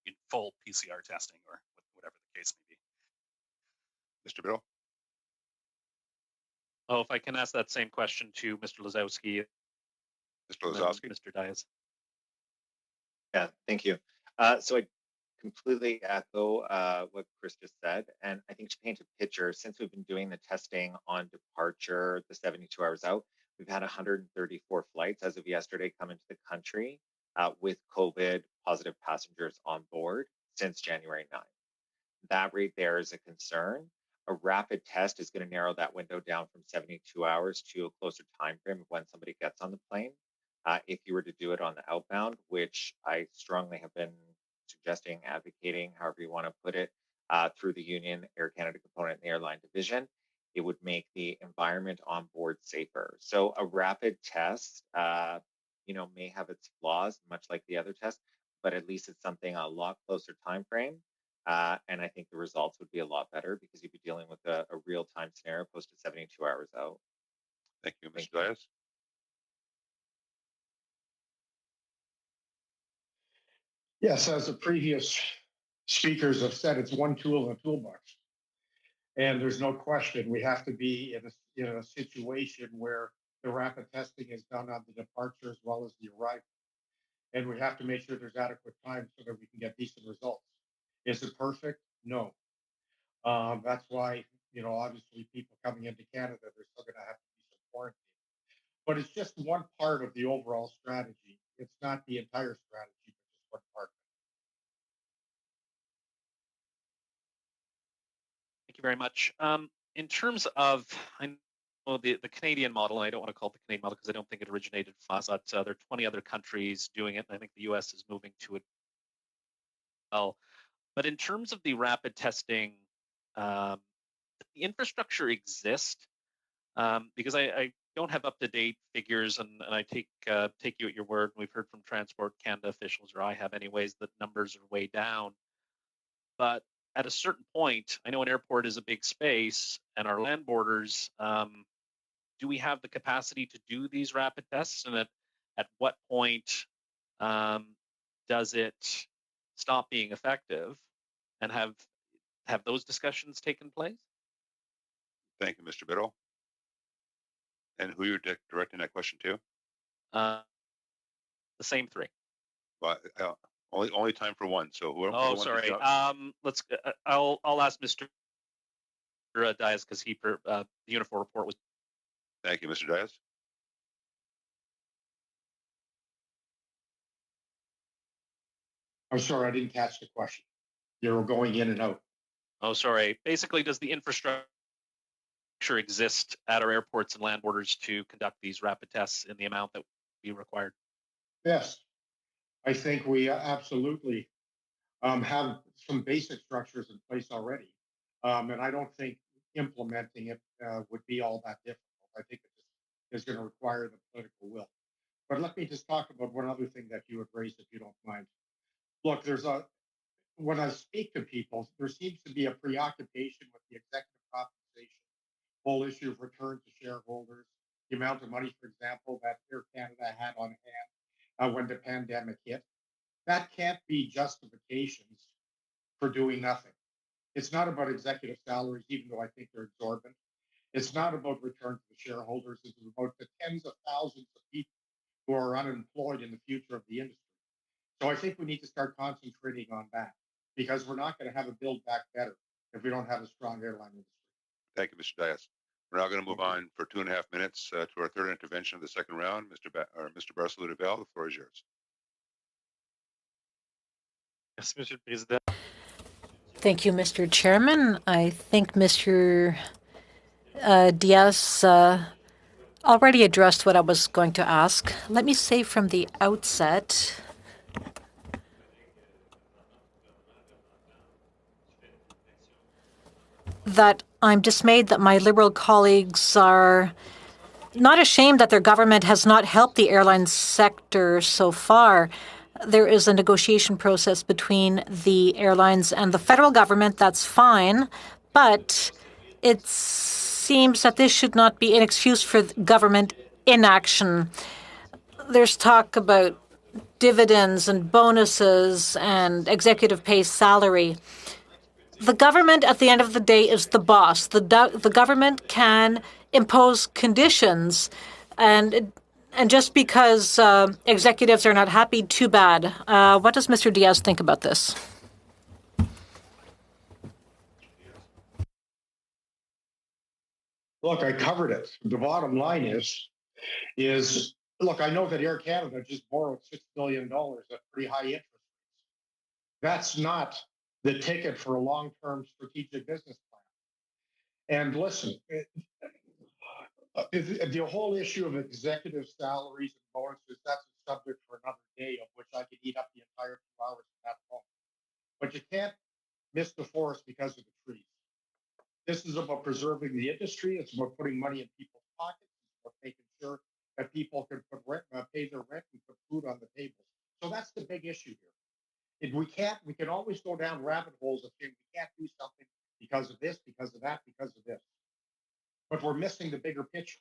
in full PCR testing, or whatever the case may be. Mr. Biddle? Oh, if I can ask that same question to Mr. Lazowski. Mr. Lazowski? Mr. Diaz. Yeah, thank you. So I completely echo what Chris just said. And I think to paint a picture, since we've been doing the testing on departure, the 72 hours out, we've had 134 flights as of yesterday come into the country with COVID positive passengers on board since January 9th. That rate there is a concern. A rapid test is going to narrow that window down from 72 hours to a closer time frame of when somebody gets on the plane. If you were to do it on the outbound, which I strongly have been suggesting, advocating, however you want to put it, through the union, Air Canada component, and the airline division, it would make the environment on board safer. So a rapid test, may have its flaws, much like the other tests, but at least it's something a lot closer time frame. And I think the results would be a lot better because you'd be dealing with a real-time scenario opposed to 72 hours out. Thank you, Mr. Diaz. Yes, as the previous speakers have said, it's one tool in the toolbox. And there's no question we have to be in a situation where the rapid testing is done on the departure as well as the arrival. And we have to make sure there's adequate time so that we can get decent results. Is it perfect? No. That's why, obviously people coming into Canada, they're still going to have to be some quarantine. But it's just one part of the overall strategy. It's not the entire strategy, but just one part. Thank you very much. In terms of, I know the Canadian model, and I don't want to call it the Canadian model because I don't think it originated from us. There are 20 other countries doing it, and I think the US is moving to it well. But in terms of the rapid testing, the infrastructure exists because I don't have up-to-date figures, and I take you at your word. We've heard from Transport Canada officials, or I have anyways, that numbers are way down. But at a certain point, I know an airport is a big space, and our land borders, do we have the capacity to do these rapid tests? And at what point does it stop being effective? And have those discussions taken place? Thank you, Mr. Biddle. And who you're directing that question to? The same three. Well, only time for one. So whoever. Oh, sorry. Let's. I'll ask Mr. Dias because the uniform report was. Thank you, Mr. Dias. I'm sorry, I didn't catch the question. You're going in and out. Oh, sorry. Basically, does the infrastructure exist at our airports and land borders to conduct these rapid tests in the amount that we required? Yes, I think we absolutely have some basic structures in place already. And I don't think implementing it would be all that difficult. I think it is going to require the political will. But let me just talk about one other thing that you had raised, if you don't mind. Look, when I speak to people, there seems to be a preoccupation with the executive compensation, whole issue of return to shareholders, the amount of money, for example, that Air Canada had on hand when the pandemic hit. That can't be justifications for doing nothing. It's not about executive salaries, even though I think they're exorbitant. It's not about return to the shareholders. It's about the tens of thousands of people who are unemployed in the future of the industry. So I think we need to start concentrating on that because we're not going to have a build back better if we don't have a strong airline industry. Thank you, Mr. Dias. We're now going to move on for 2.5 minutes to our third intervention of the second round. Mr. Barcelona-Bell, the floor is yours. Merci, Monsieur le Président. Thank you, Mr. Chairman. I think Mr. Dias already addressed what I was going to ask. Let me say from the outset that I'm dismayed that my Liberal colleagues are not ashamed that their government has not helped the airline sector so far. There is a negotiation process between the airlines and the federal government. That's fine, but it seems that this should not be an excuse for government inaction. There's talk about dividends and bonuses and executive pay salary. The government, at the end of the day, is the boss. The government can impose conditions, and just because executives are not happy, too bad. What does Mr. Dias think about this? Look, I covered it. The bottom line is look, I know that Air Canada just borrowed $6 billion at pretty high interest rates. That's not the ticket for a long-term strategic business plan. And listen, the whole issue of executive salaries and bonuses, that's a subject for another day of which I could eat up the entire 2 hours of that phone. But you can't miss the forest because of the trees. This is about preserving the industry. It's about putting money in people's pockets. It's about making sure that people can pay their rent and put food on the table. So that's the big issue here. We can always go down rabbit holes of saying we can't do something because of this, because of that, because of this. But we're missing the bigger picture.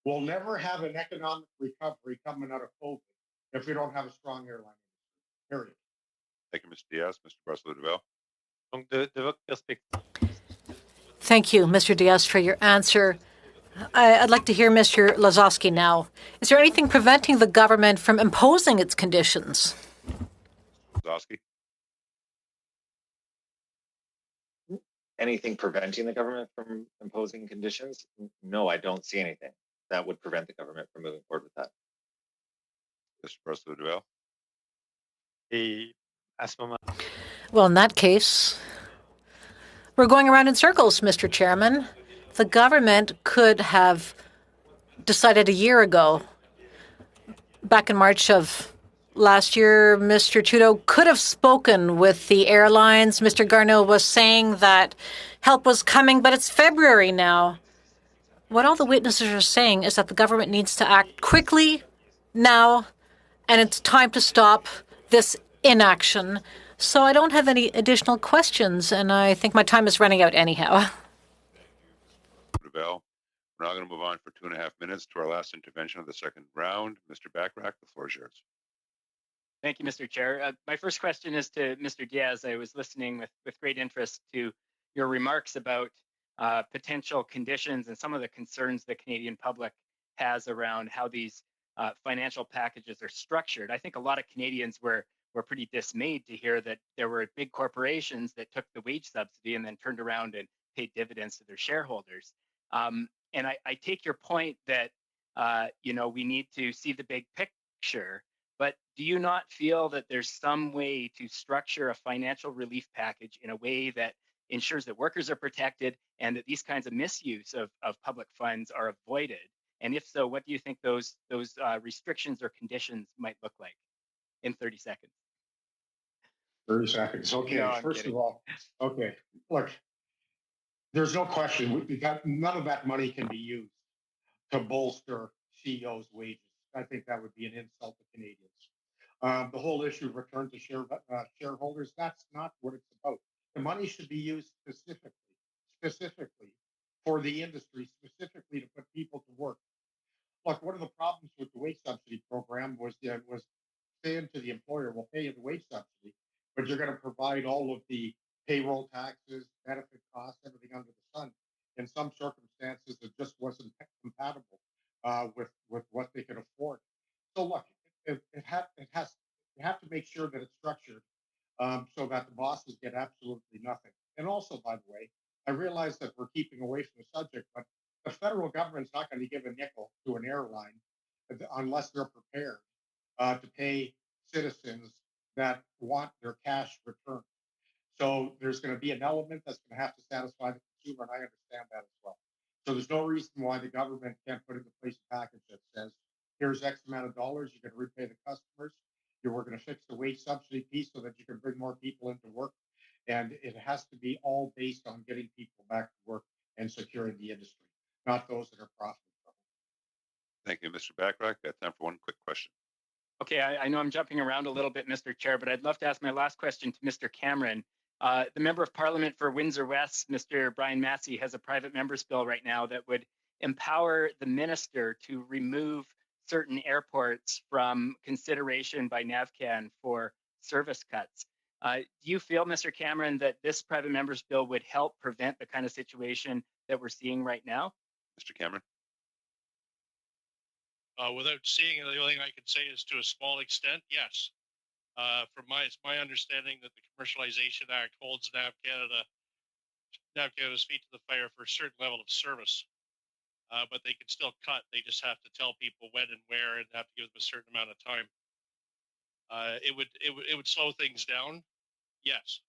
We'll never have an economic recovery coming out of COVID if we don't have a strong airline industry, period. Thank you, Mr. Dias. Mr. Barcelona-Bell. Thank you, Mr. Dias, for your answer. I'd like to hear Mr. Lazowski now. Is there anything preventing the government from imposing its conditions? Lazowski? Anything preventing the government from imposing conditions? No, I don't see anything that would prevent the government from moving forward with that. Mr. Percival-Duval? Well, in that case, we're going around in circles, Mr. Chairman. The government could have decided a year ago, back in March of last year, Mr. Trudeau could have spoken with the airlines. Mr. Garneau was saying that help was coming, but it's February now. What all the witnesses are saying is that the government needs to act quickly now, and it's time to stop this inaction. So I don't have any additional questions, and I think my time is running out anyhow. Duval. We're now going to move on for 2.5 minutes to our last intervention of the second round. Mr. Bachrach, the floor is yours. Thank you, Mr. Chair. My first question is to Mr. Diaz. I was listening with great interest to your remarks about potential conditions and some of the concerns the Canadian public has around how these financial packages are structured. I think a lot of Canadians were pretty dismayed to hear that there were big corporations that took the wage subsidy and then turned around and paid dividends to their shareholders. And I take your point that we need to see the big picture. But do you not feel that there's some way to structure a financial relief package in a way that ensures that workers are protected and that these kinds of misuse of public funds are avoided? And if so, what do you think those restrictions or conditions might look like in 30 seconds? 30 seconds. Okay. No, First of all, okay. Look, there's no question. None of that money can be used to bolster CEOs' wages. I think that would be an insult to Canadians. The whole issue of return to shareholders, that's not what it's about. The money should be used specifically for the industry, specifically to put people to work. Look, one of the problems with the wage subsidy program was saying to the employer, we'll pay you the wage subsidy, but you're going to provide all of the payroll taxes, benefit costs, everything under the sun. In some circumstances, it just wasn't compatible with what they could afford. So look, you have to make sure that it's structured so that the bosses get absolutely nothing. And also, by the way, I realize that we're keeping away from the subject, but the federal government's not going to give a nickel to an airline unless they're prepared to pay citizens that want their cash returned. So there's going to be an element that's going to have to satisfy the consumer, and I understand that as well. So there's no reason why the government can't put into place a package that says, here's X amount of dollars, you're going to repay the customers, we're going to fix the wage subsidy piece so that you can bring more people into work. And it has to be all based on getting people back to work and securing the industry, not those that are profitable. Thank you, Mr. Bachrach. Got time for one quick question. Okay, I know I'm jumping around a little bit, Mr. Chair, but I'd love to ask my last question to Mr. Cameron. The Member of Parliament for Windsor West, Mr. Brian Massey, has a private member's bill right now that would empower the minister to remove certain airports from consideration by NAVCAN for service cuts. Do you feel, Mr. Cameron, that this private member's bill would help prevent the kind of situation that we're seeing right now? Mr. Cameron? Without seeing it, the only thing I can say is to a small extent, yes. From it's my understanding that the Commercialization Act holds NAV Canada's feet to the fire for a certain level of service. But they can still cut. They just have to tell people when and where, and have to give them a certain amount of time. It would slow things down. Yes,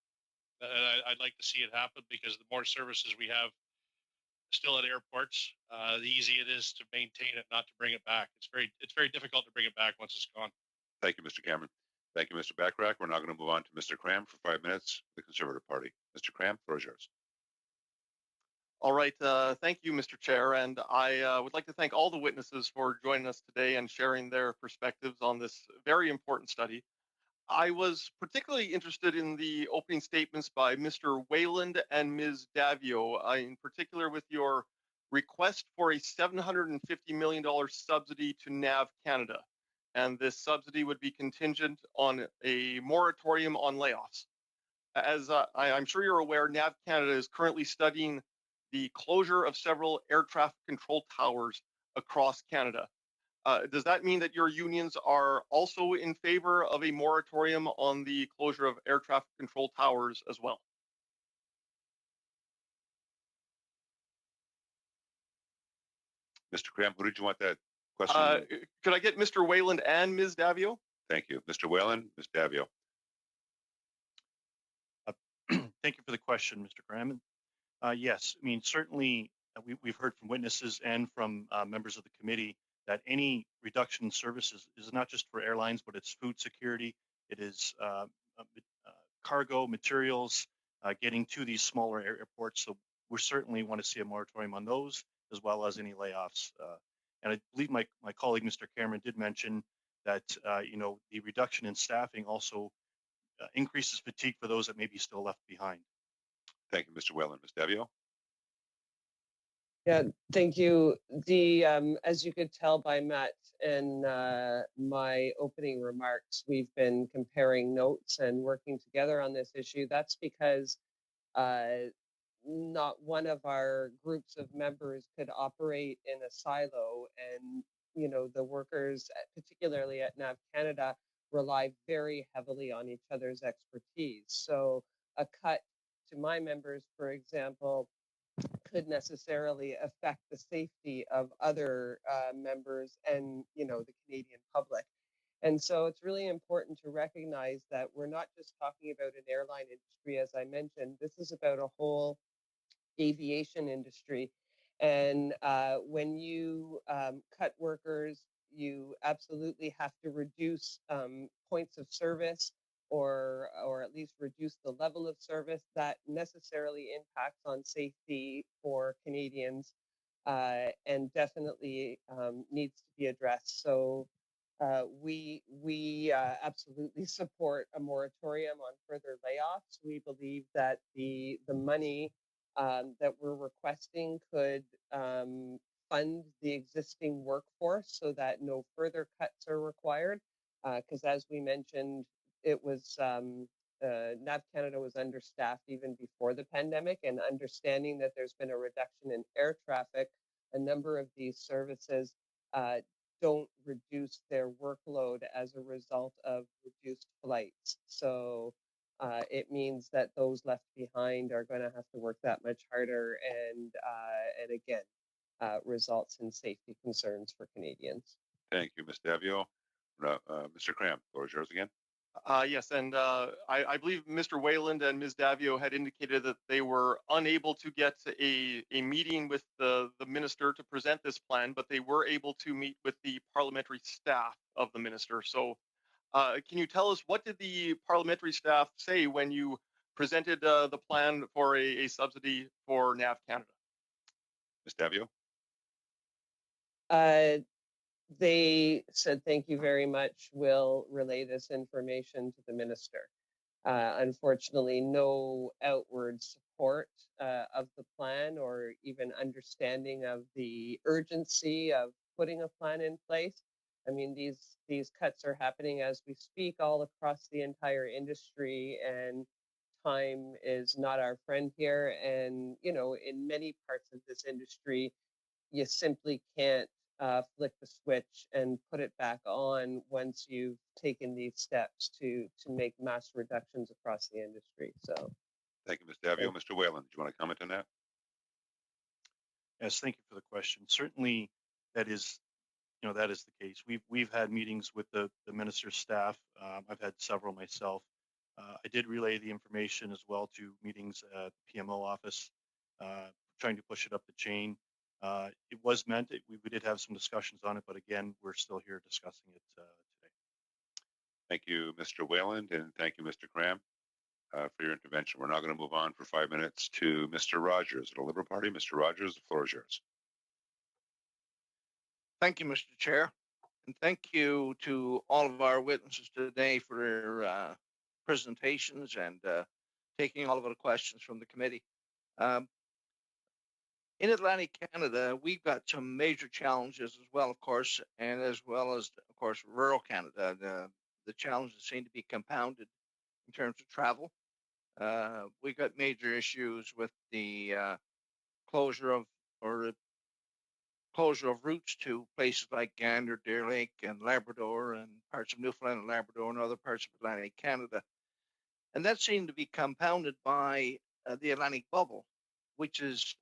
I'd like to see it happen, because the more services we have still at airports, the easier it is to maintain it, not to bring it back. It's very difficult to bring it back once it's gone. Thank you, Mr. Cameron. Thank you, Mr. Bachrach. We're now going to move on to Mr. Cram for 5 minutes, the Conservative Party. Mr. Cram, the floor is yours. All right. Thank you, Mr. Chair. And I would like to thank all the witnesses for joining us today and sharing their perspectives on this very important study. I was particularly interested in the opening statements by Mr. Wayland and Ms. Davio, in particular with your request for a $750 million subsidy to NAV Canada. And this subsidy would be contingent on a moratorium on layoffs. As I'm sure you're aware, NAV Canada is currently studying the closure of several air traffic control towers across Canada. Does that mean that your unions are also in favor of a moratorium on the closure of air traffic control towers as well? Mr. Cram, who did you want that question? Could I get Mr. Wayland and Ms. Davio? Thank you. Mr. Whalen, Ms. Davio. Thank you for the question, Mr. Graham. Yes, I mean, certainly we've heard from witnesses and from members of the committee that any reduction in services is not just for airlines, but it's food security. It is cargo, materials, getting to these smaller airports. So we certainly want to see a moratorium on those, as well as any layoffs. And I believe my colleague, Mr. Cameron, did mention that, the reduction in staffing also increases fatigue for those that may be still left behind. Thank you, Mr. Whalen. Ms. Davio? Yeah, thank you. As you could tell by Matt and my opening remarks, we've been comparing notes and working together on this issue. That's because not one of our groups of members could operate in a silo, and the workers, particularly at NAV Canada, rely very heavily on each other's expertise. So a cut to my members, for example, could necessarily affect the safety of other members and the Canadian public. And so it's really important to recognize that we're not just talking about an airline industry, as I mentioned. This is about a whole aviation industry. And when you cut workers, you absolutely have to reduce points of service, or at least reduce the level of service that necessarily impacts on safety for Canadians, and definitely needs to be addressed. So we absolutely support a moratorium on further layoffs. We believe that the money that we're requesting could fund the existing workforce so that no further cuts are required. Because as we mentioned, it was NAV Canada was understaffed even before the pandemic, and understanding that there's been a reduction in air traffic, a number of these services don't reduce their workload as a result of reduced flights. So it means that those left behind are going to have to work that much harder, and again, results in safety concerns for Canadians. Thank you, Ms. Davio. Mr. Cram, the floor is yours again. Yes, and I believe Mr. Wayland and Ms. Davio had indicated that they were unable to get a meeting with the minister to present this plan, but they were able to meet with the parliamentary staff of the minister. So can you tell us, what did the parliamentary staff say when you presented the plan for a subsidy for NAV Canada? Ms. Davio? They said, thank you very much. We'll relay this information to the minister. Unfortunately, no outward support of the plan, or even understanding of the urgency of putting a plan in place. I mean, these cuts are happening as we speak all across the entire industry, and time is not our friend here. And, in many parts of this industry, you simply can't flick the switch and put it back on once you've taken these steps to make mass reductions across the industry. So, thank you, Ms. Davio. Mr. Whalen, do you want to comment on that? Yes, thank you for the question. Certainly, that is the case. We've had meetings with the minister's staff. I've had several myself. I did relay the information as well to meetings at PMO office, trying to push it up the chain. It was meant that we did have some discussions on it, but again, we're still here discussing it today. Thank you, Mr. Wayland, and thank you, Mr. Cram, for your intervention. We're now going to move on for 5 minutes to Mr. Rogers of the Liberal Party. Mr. Rogers, the floor is yours. Thank you, Mr. Chair, and thank you to all of our witnesses today for their presentations and taking all of our questions from the committee. In Atlantic Canada, we've got some major challenges as well, of course, and as well as, of course, rural Canada. The challenges seem to be compounded in terms of travel. We've got major issues with the closure of or the closure of routes to places like Gander, Deer Lake, and Labrador, and parts of Newfoundland and Labrador, and other parts of Atlantic Canada. And that seemed to be compounded by the Atlantic bubble, which has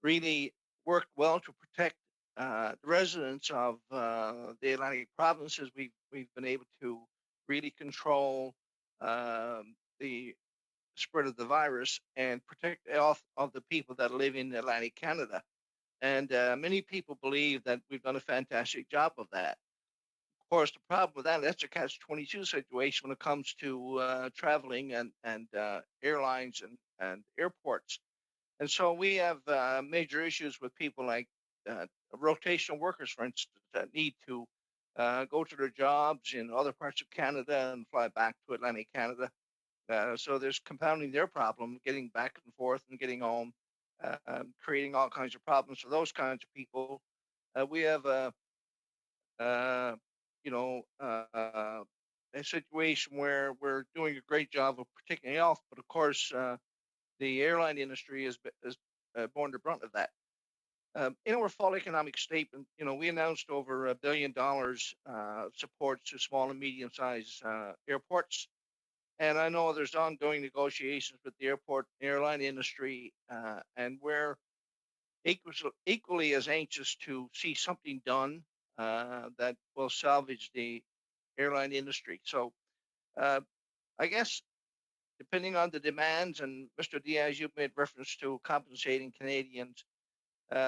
really worked well to protect the residents of the Atlantic provinces. We've been able to really control the spread of the virus and protect the health of the people that live in Atlantic Canada. And many people believe that we've done a fantastic job of that. Of course, the problem with that's a catch-22 situation when it comes to traveling and airlines and airports. And so we have major issues with people like rotational workers, for instance, that need to go to their jobs in other parts of Canada and fly back to Atlantic Canada. So there's compounding their problem, getting back and forth and getting home, creating all kinds of problems for those kinds of people. We have a situation where we're doing a great job of protecting health, but of course, the airline industry has borne the brunt of that. In our fall economic statement, we announced over $1 billion support to small and medium-sized airports. And I know there's ongoing negotiations with the airline industry, and we're equally as anxious to see something done that will salvage the airline industry. So I guess depending on the demands, and Mr. Diaz, you've made reference to compensating Canadians.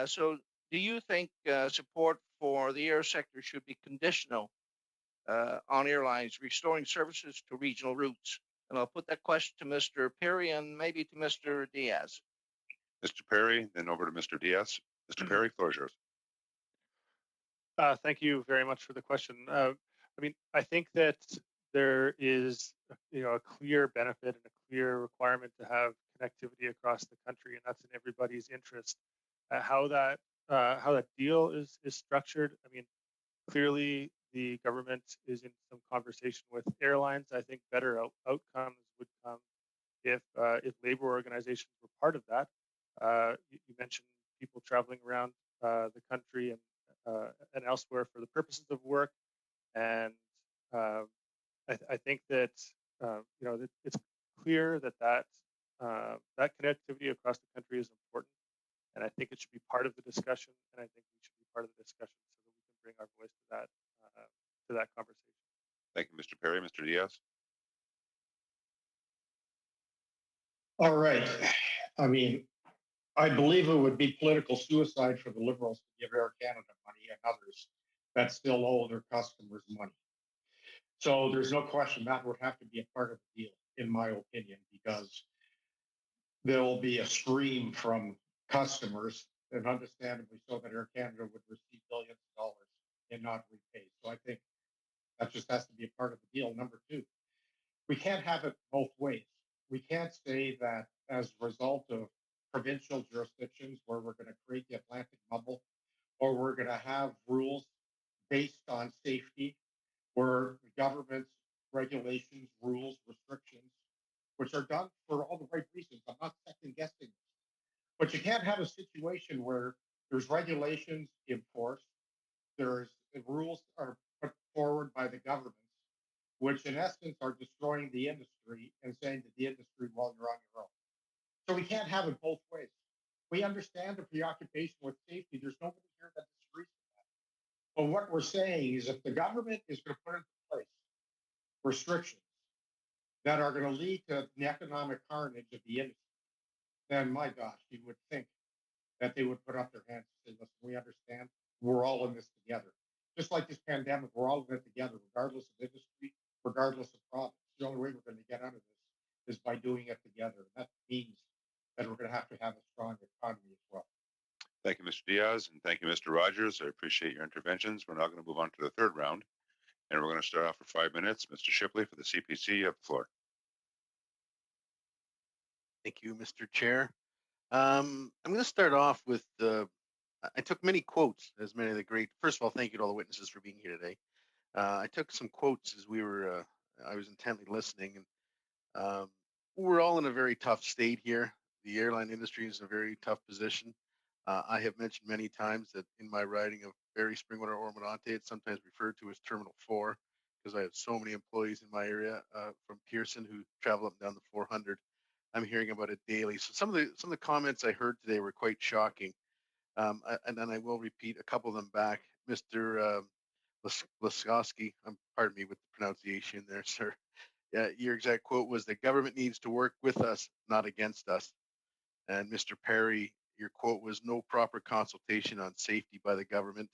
So do you think support for the air sector should be conditional on airlines restoring services to regional routes? And I'll put that question to Mr. Perry and maybe to Mr. Diaz. Mr. Perry, then over to Mr. Diaz. Mr. Perry, floor is yours. Thank you very much for the question. I think that there is, a clear benefit and a clear requirement to have connectivity across the country, and that's in everybody's interest. How that deal is structured, clearly the government is in some conversation with airlines. I think better outcomes would come if labor organizations were part of that. You mentioned people traveling around the country and elsewhere for the purposes of work, and I think that it's clear that connectivity across the country is important, and I think it should be part of the discussion, and I think we should be part of the discussion so that we can bring our voice to that conversation. Thank you, Mr. Perry. Mr. Diaz. All right. I believe it would be political suicide for the Liberals to give Air Canada money and others that still owe their customers money. So there's no question that would have to be a part of the deal, in my opinion, because there will be a scream from customers, and understandably so, that Air Canada would receive billions of dollars and not repay. So I think that just has to be a part of the deal. Number two, we can't have it both ways. We can't say that as a result of provincial jurisdictions where we're going to create the Atlantic bubble, or we're going to have rules based on safety, where the government's regulations, rules, restrictions, which are done for all the right reasons. I'm not second guessing this. But you can't have a situation where there's regulations enforced, there's rules are put forward by the governments, which in essence are destroying the industry and saying to the industry, well, you're on your own. So we can't have it both ways. We understand the preoccupation with safety. There's nobody here that disagrees with that. But what we're saying is if the government is going to put into place restrictions that are going to lead to the economic carnage of the industry, then my gosh, you would think that they would put up their hands and say, listen, we understand. We're all in this together. Just like this pandemic, we're all in it together, regardless of industry, regardless of province. The only way we're going to get out of this is by doing it together. And that means that we're going to have a strong economy as well. Thank you, Mr. Diaz, and thank you, Mr. Rogers. I appreciate your interventions. We're now going to move on to the third round, and we're going to start off for 5 minutes. Mr. Shipley for the CPC, you have the floor. Thank you, Mr. Chair. I'm going to start off with I took many quotes, as many of the great. First of all, thank you to all the witnesses for being here today. I took some quotes as I was intently listening, and we're all in a very tough state here. the airline industry is in a very tough position. I have mentioned many times that in my riding of Barrie, Springwater, Ormonte, it's sometimes referred to as Terminal 4 because I have so many employees in my area from Pearson who travel up and down the 400. I'm hearing about it daily. So some of the comments I heard today were quite shocking, and then I will repeat a couple of them back. Mr. Laskowski, pardon me with the pronunciation there, sir. Your exact quote was, "The government needs to work with us, not against us." And Mr. Perry, your quote was, "No proper consultation on safety by the government."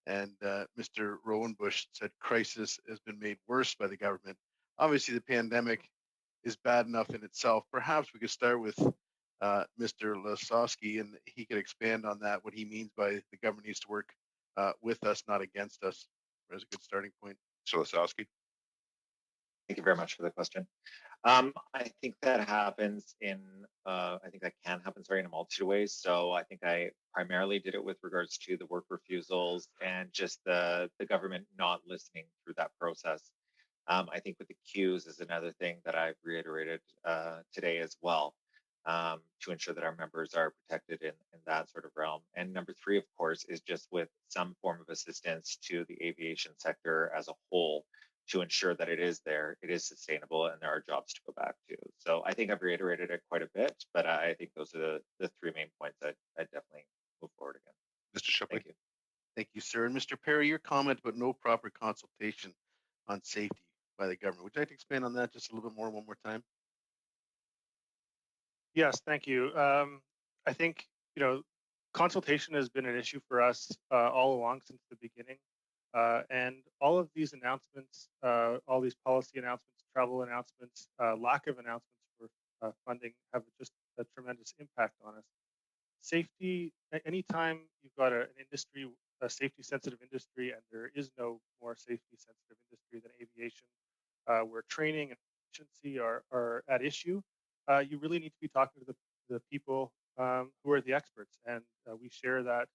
And Mr. Rowenbush said, "Crisis has been made worse by the government." Obviously, the pandemic is bad enough in itself. Perhaps we could start with Mr. Lasowski, and he could expand on that, what he means by the government needs to work with us, not against us. There's a good starting point. Mr. Lasowski. Thank you very much for the question. I think that happens in, I think that can happen, sorry, in a multitude of ways. So I think I primarily did it with regards to the work refusals and just the government not listening through that process. I think with the queues is another thing that I've reiterated today as well, to ensure that our members are protected in that sort of realm. And number three, of course, is just with some form of assistance to the aviation sector as a whole, to ensure that it is there, it is sustainable, and there are jobs to go back to. So I think I've reiterated it quite a bit, but I think those are the three main points that I definitely move forward again. Mr. Shipley. Thank you. Thank you, sir. And Mr. Perry, your comment about no proper consultation on safety by the government. Would you like to expand on that just a little bit more one more time? Yes, thank you. I think, consultation has been an issue for us all along since the beginning. And all of these announcements, all these policy announcements, travel announcements, lack of announcements for funding have just a tremendous impact on us. Safety, anytime you've got an industry, a safety sensitive industry, and there is no more safety sensitive industry than aviation, where training and efficiency are at issue, you really need to be talking to the people who are the experts. And we share that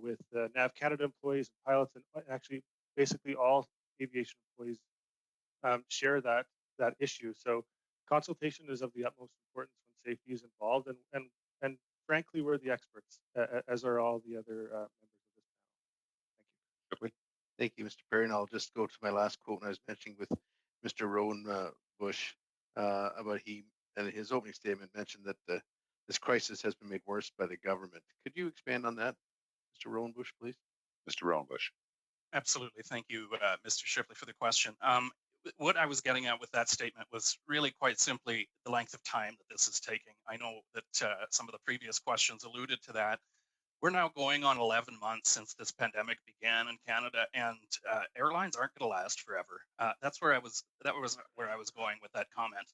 with NAV Canada employees and pilots, and actually basically all aviation employees share that issue. So consultation is of the utmost importance when safety is involved, and frankly, we're the experts, as are all the other members of this panel. Thank you. Thank you, Mr. Perry. And I'll just go to my last quote when I was mentioning with Mr. Rowenbush about he, and his opening statement mentioned that this crisis has been made worse by the government. Could you expand on that, Mr. Rowenbush, please? Mr. Rowenbush. Absolutely. Thank you, Mr. Shipley, for the question. What I was getting at with that statement was really quite simply the length of time that this is taking. I know that some of the previous questions alluded to that. We're now going on 11 months since this pandemic began in Canada, and airlines aren't going to last forever. That was where I was going with that comment.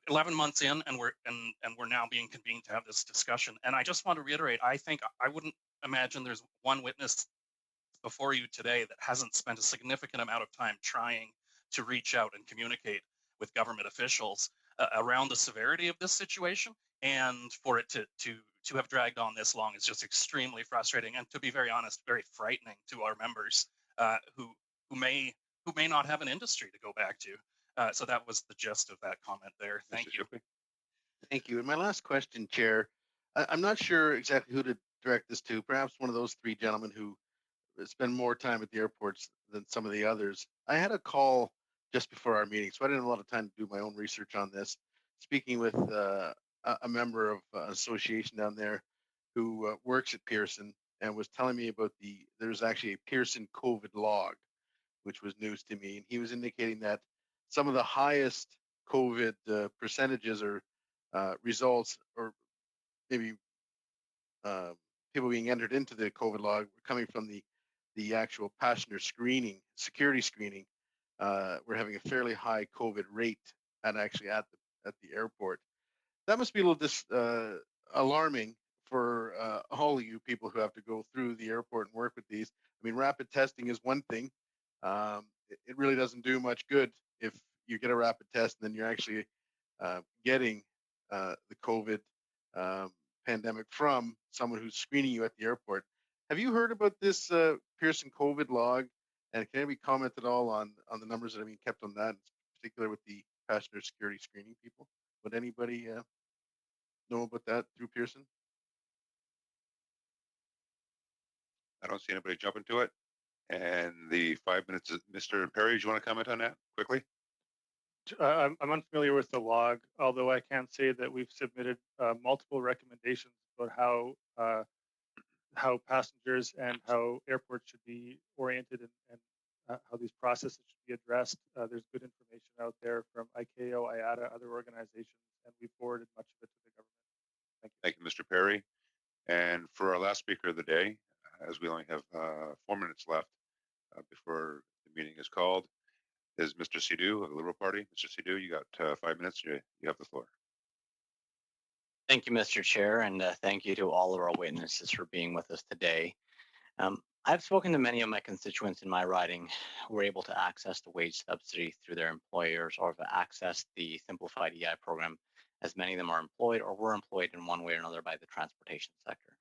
11 months in, and we're now being convened to have this discussion. And I just want to reiterate, I think I wouldn't imagine there's one witness before you today that hasn't spent a significant amount of time trying to reach out and communicate with government officials around the severity of this situation. And for it to have dragged on this long is just extremely frustrating, and to be very honest, very frightening to our members who may not have an industry to go back to. So that was the gist of that comment there. Thank you. Thank you. And my last question, Chair, I'm not sure exactly who to direct this to. Perhaps one of those three gentlemen who spend more time at the airports than some of the others. I had a call just before our meeting, so I didn't have a lot of time to do my own research on this. Speaking with a member of an association down there who works at Pearson and was telling me about there's actually a Pearson COVID log, which was news to me. And he was indicating that some of the highest COVID percentages or results, or maybe people being entered into the COVID log, were coming from the actual passenger screening, security screening. We're having a fairly high COVID rate at the airport. That must be a little alarming for all of you people who have to go through the airport and work with these. I mean, rapid testing is one thing. It really doesn't do much good if you get a rapid test and then you're actually getting the COVID pandemic from someone who's screening you at the airport. Have you heard about this Pearson COVID log? And can anybody comment at all on the numbers that are being kept on that, in particular with the passenger security screening people. Would anybody know about that through Pearson? I don't see anybody jumping to it. And the 5 minutes, Mr. Perry, do you want to comment on that quickly? I'm unfamiliar with the log, although I can say that we've submitted multiple recommendations about how passengers and how airports should be oriented and how these processes should be addressed. There's good information out there from ICAO, IATA, other organizations, and we forwarded much of it to the government. Thank you, Mr. Perry. And for our last speaker of the day, as we only have 4 minutes left before the meeting is called, is Mr. Sidhu of the Liberal Party. Mr. Sidhu, you got 5 minutes. You have the floor. Thank you, Mr. Chair, and thank you to all of our witnesses for being with us today. I've spoken to many of my constituents in my riding who were able to access the wage subsidy through their employers or have accessed the simplified EI program, as many of them are employed or were employed in one way or another by the transportation sector.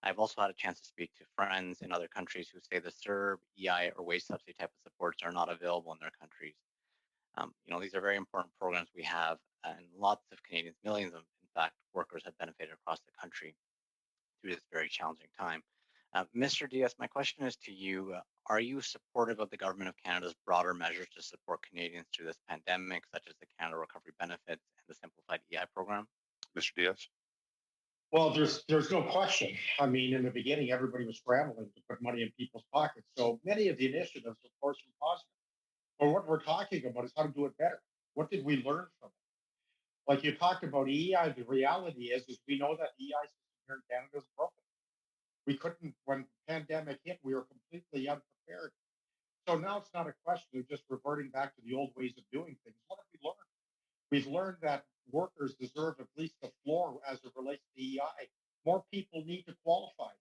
I've also had a chance to speak to friends in other countries who say the CERB, EI, or wage subsidy type of supports are not available in their countries. These are very important programs we have, and lots of Canadians, millions of, in fact, workers have benefited across the country through this very challenging time. Mr. Diaz, my question is to you. Are you supportive of the Government of Canada's broader measures to support Canadians through this pandemic, such as the Canada Recovery Benefits and the Simplified EI program? Mr. Diaz? Well, there's no question. I mean, in the beginning, everybody was scrambling to put money in people's pockets. So many of the initiatives, of course, were positive. But what we're talking about is how to do it better. What did we learn from it? Like you talked about EI, the reality is we know that the EI system here in Canada is broken. We couldn't, when the pandemic hit, we were completely unprepared. So now it's not a question of just reverting back to the old ways of doing things. What have we learned? We've learned that workers deserve at least a floor as it relates to EI. More people need to qualify.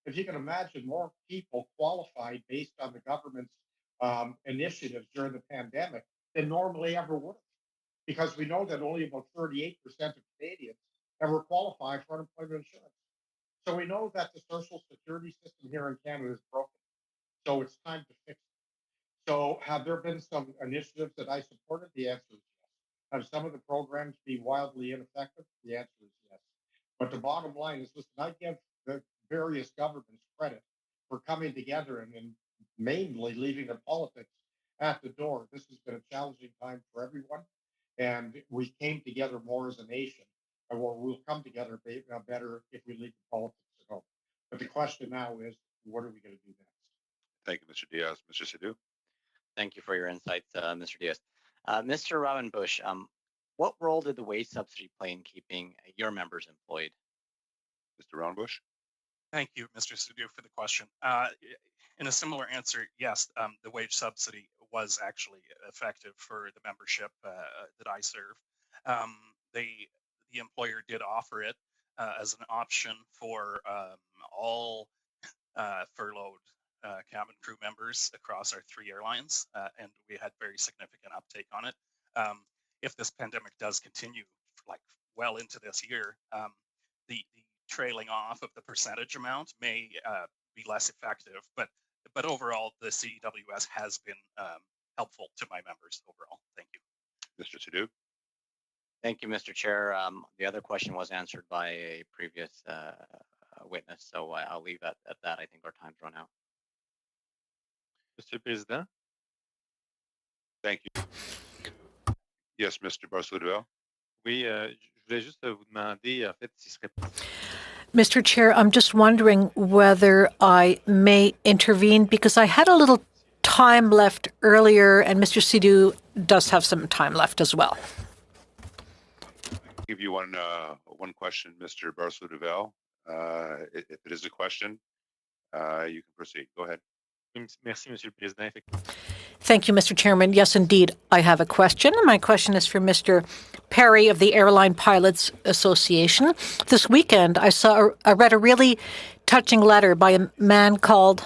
If you can imagine, more people qualified based on the government's initiatives during the pandemic than normally ever would have. Because we know that only about 38% of Canadians ever qualify for unemployment insurance. So we know that the social security system here in Canada is broken. So it's time to fix it. So have there been some initiatives that I supported? The answer is yes. Have some of the programs been wildly ineffective? The answer is yes. But the bottom line is, listen, I give the various governments credit for coming together and mainly leaving the politics at the door. This has been a challenging time for everyone. And we came together more as a nation. And we'll come together better if we leave the politics at home. But the question now is, what are we going to do next? Thank you, Mr. Diaz. Mr. Sidhu? Thank you for your insights, Mr. Diaz. Mr. Robin Bush, what role did the wage subsidy play in keeping your members employed? Mr. Roundbush? Thank you, Mr. Sidhu, for the question. In a similar answer, yes, the wage subsidy was actually effective for the membership that I serve. The employer did offer it as an option for all furloughed cabin crew members across our 3 airlines, and we had very significant uptake on it. If this pandemic does continue like well into this year, the trailing off of the percentage amount may be less effective, but overall the CEWS has been helpful to my members overall. Thank you. Mr. Sidhu? Thank you, Mr. Chair. The other question was answered by a previous witness, so I'll leave it at that. I think our time's run out. Monsieur le Président? Thank you. Yes, Mr. Barcelona. Oui, je voulais juste vous demander, en fait, s'il serait... Mr. Chair, I'm just wondering whether I may intervene because I had a little time left earlier, and Mr. Sidhu does have some time left as well. I'll give you one question, Mr. Barcelona. If it is a question, you can proceed. Go ahead. Merci, Monsieur le Président. Thank you, Mr. Chairman. Yes, indeed, I have a question. My question is for Mr. Perry of the Airline Pilots Association. This weekend, I read a really touching letter by a man called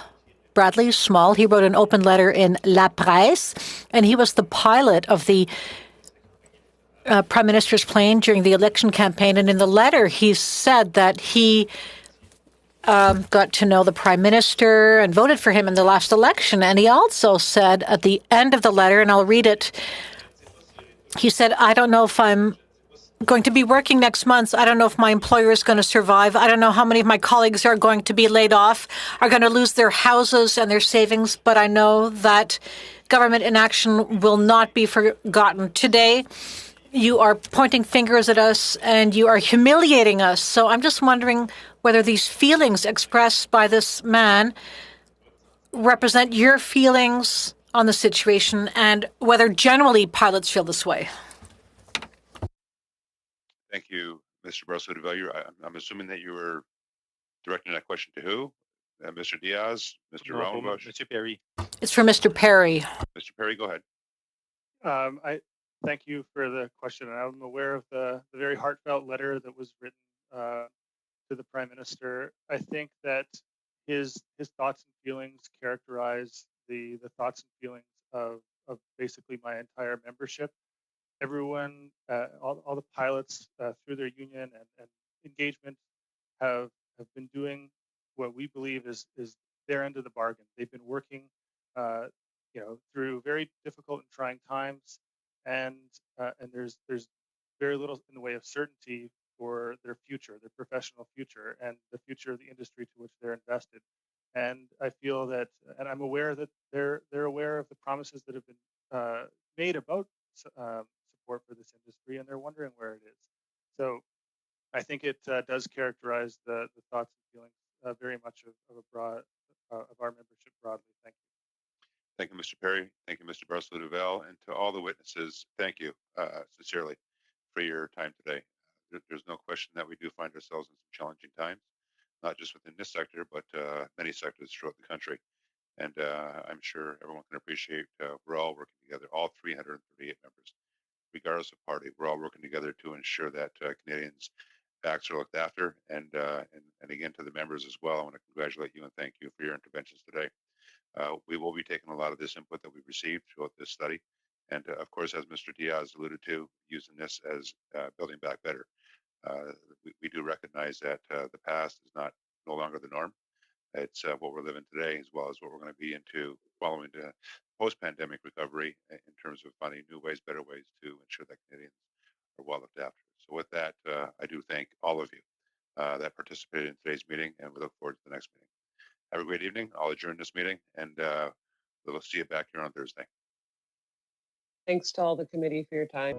Bradley Small. He wrote an open letter in La Presse, and he was the pilot of the Prime Minister's plane during the election campaign. And in the letter, he said that he got to know the Prime Minister and voted for him in the last election. And he also said at the end of the letter, and I'll read it, He said, I don't know if I'm going to be working next month. I don't know if my employer is going to survive. I don't know how many of my colleagues are going to be laid off, are going to lose their houses and their savings, but I know that government inaction will not be forgotten. Today, you are pointing fingers at us and you are humiliating us. So I'm just wondering whether these feelings expressed by this man represent your feelings on the situation and whether generally pilots feel this way. Thank you, Mr. Barroso-Duval. I'm assuming that you were directing that question to who? Mr. Diaz, Mr. Rowenbush? Mr. Perry. It's for Mr. Perry. Mr. Perry, go ahead. I thank you for the question. I'm aware of the very heartfelt letter that was written to the Prime Minister. I think that his thoughts and feelings characterize the thoughts and feelings of basically my entire membership. Everyone, all the pilots through their union and engagement have been doing what we believe is their end of the bargain. They've been working, through very difficult and trying times, and there's very little in the way of certainty for their future, their professional future, and the future of the industry to which they're invested. And I feel that, and I'm aware that they're aware of the promises that have been made about support for this industry, and they're wondering where it is. So I think it does characterize the thoughts and feelings very much of a broad of our membership broadly. Thank you. Thank you, Mr. Perry. Thank you, Mr. Barroso-Duval, and to all the witnesses, thank you sincerely for your time today. There's no question that we do find ourselves in some challenging times, not just within this sector, but many sectors throughout the country. And I'm sure everyone can appreciate we're all working together, all 338 members, regardless of party. We're all working together to ensure that Canadians' backs are looked after. And again, to the members as well, I want to congratulate you and thank you for your interventions today. We will be taking a lot of this input that we've received throughout this study. And of course, as Mr. Diaz alluded to, using this as building back better. We do recognize that the past is no longer the norm. It's what we're living today, as well as what we're going to be into following the post-pandemic recovery in terms of finding new ways, better ways to ensure that Canadians are well looked after. So with that, I do thank all of you that participated in today's meeting, and we look forward to the next meeting. Have a great evening. I'll adjourn this meeting, and we'll see you back here on Thursday. Thanks to all the committee for your time.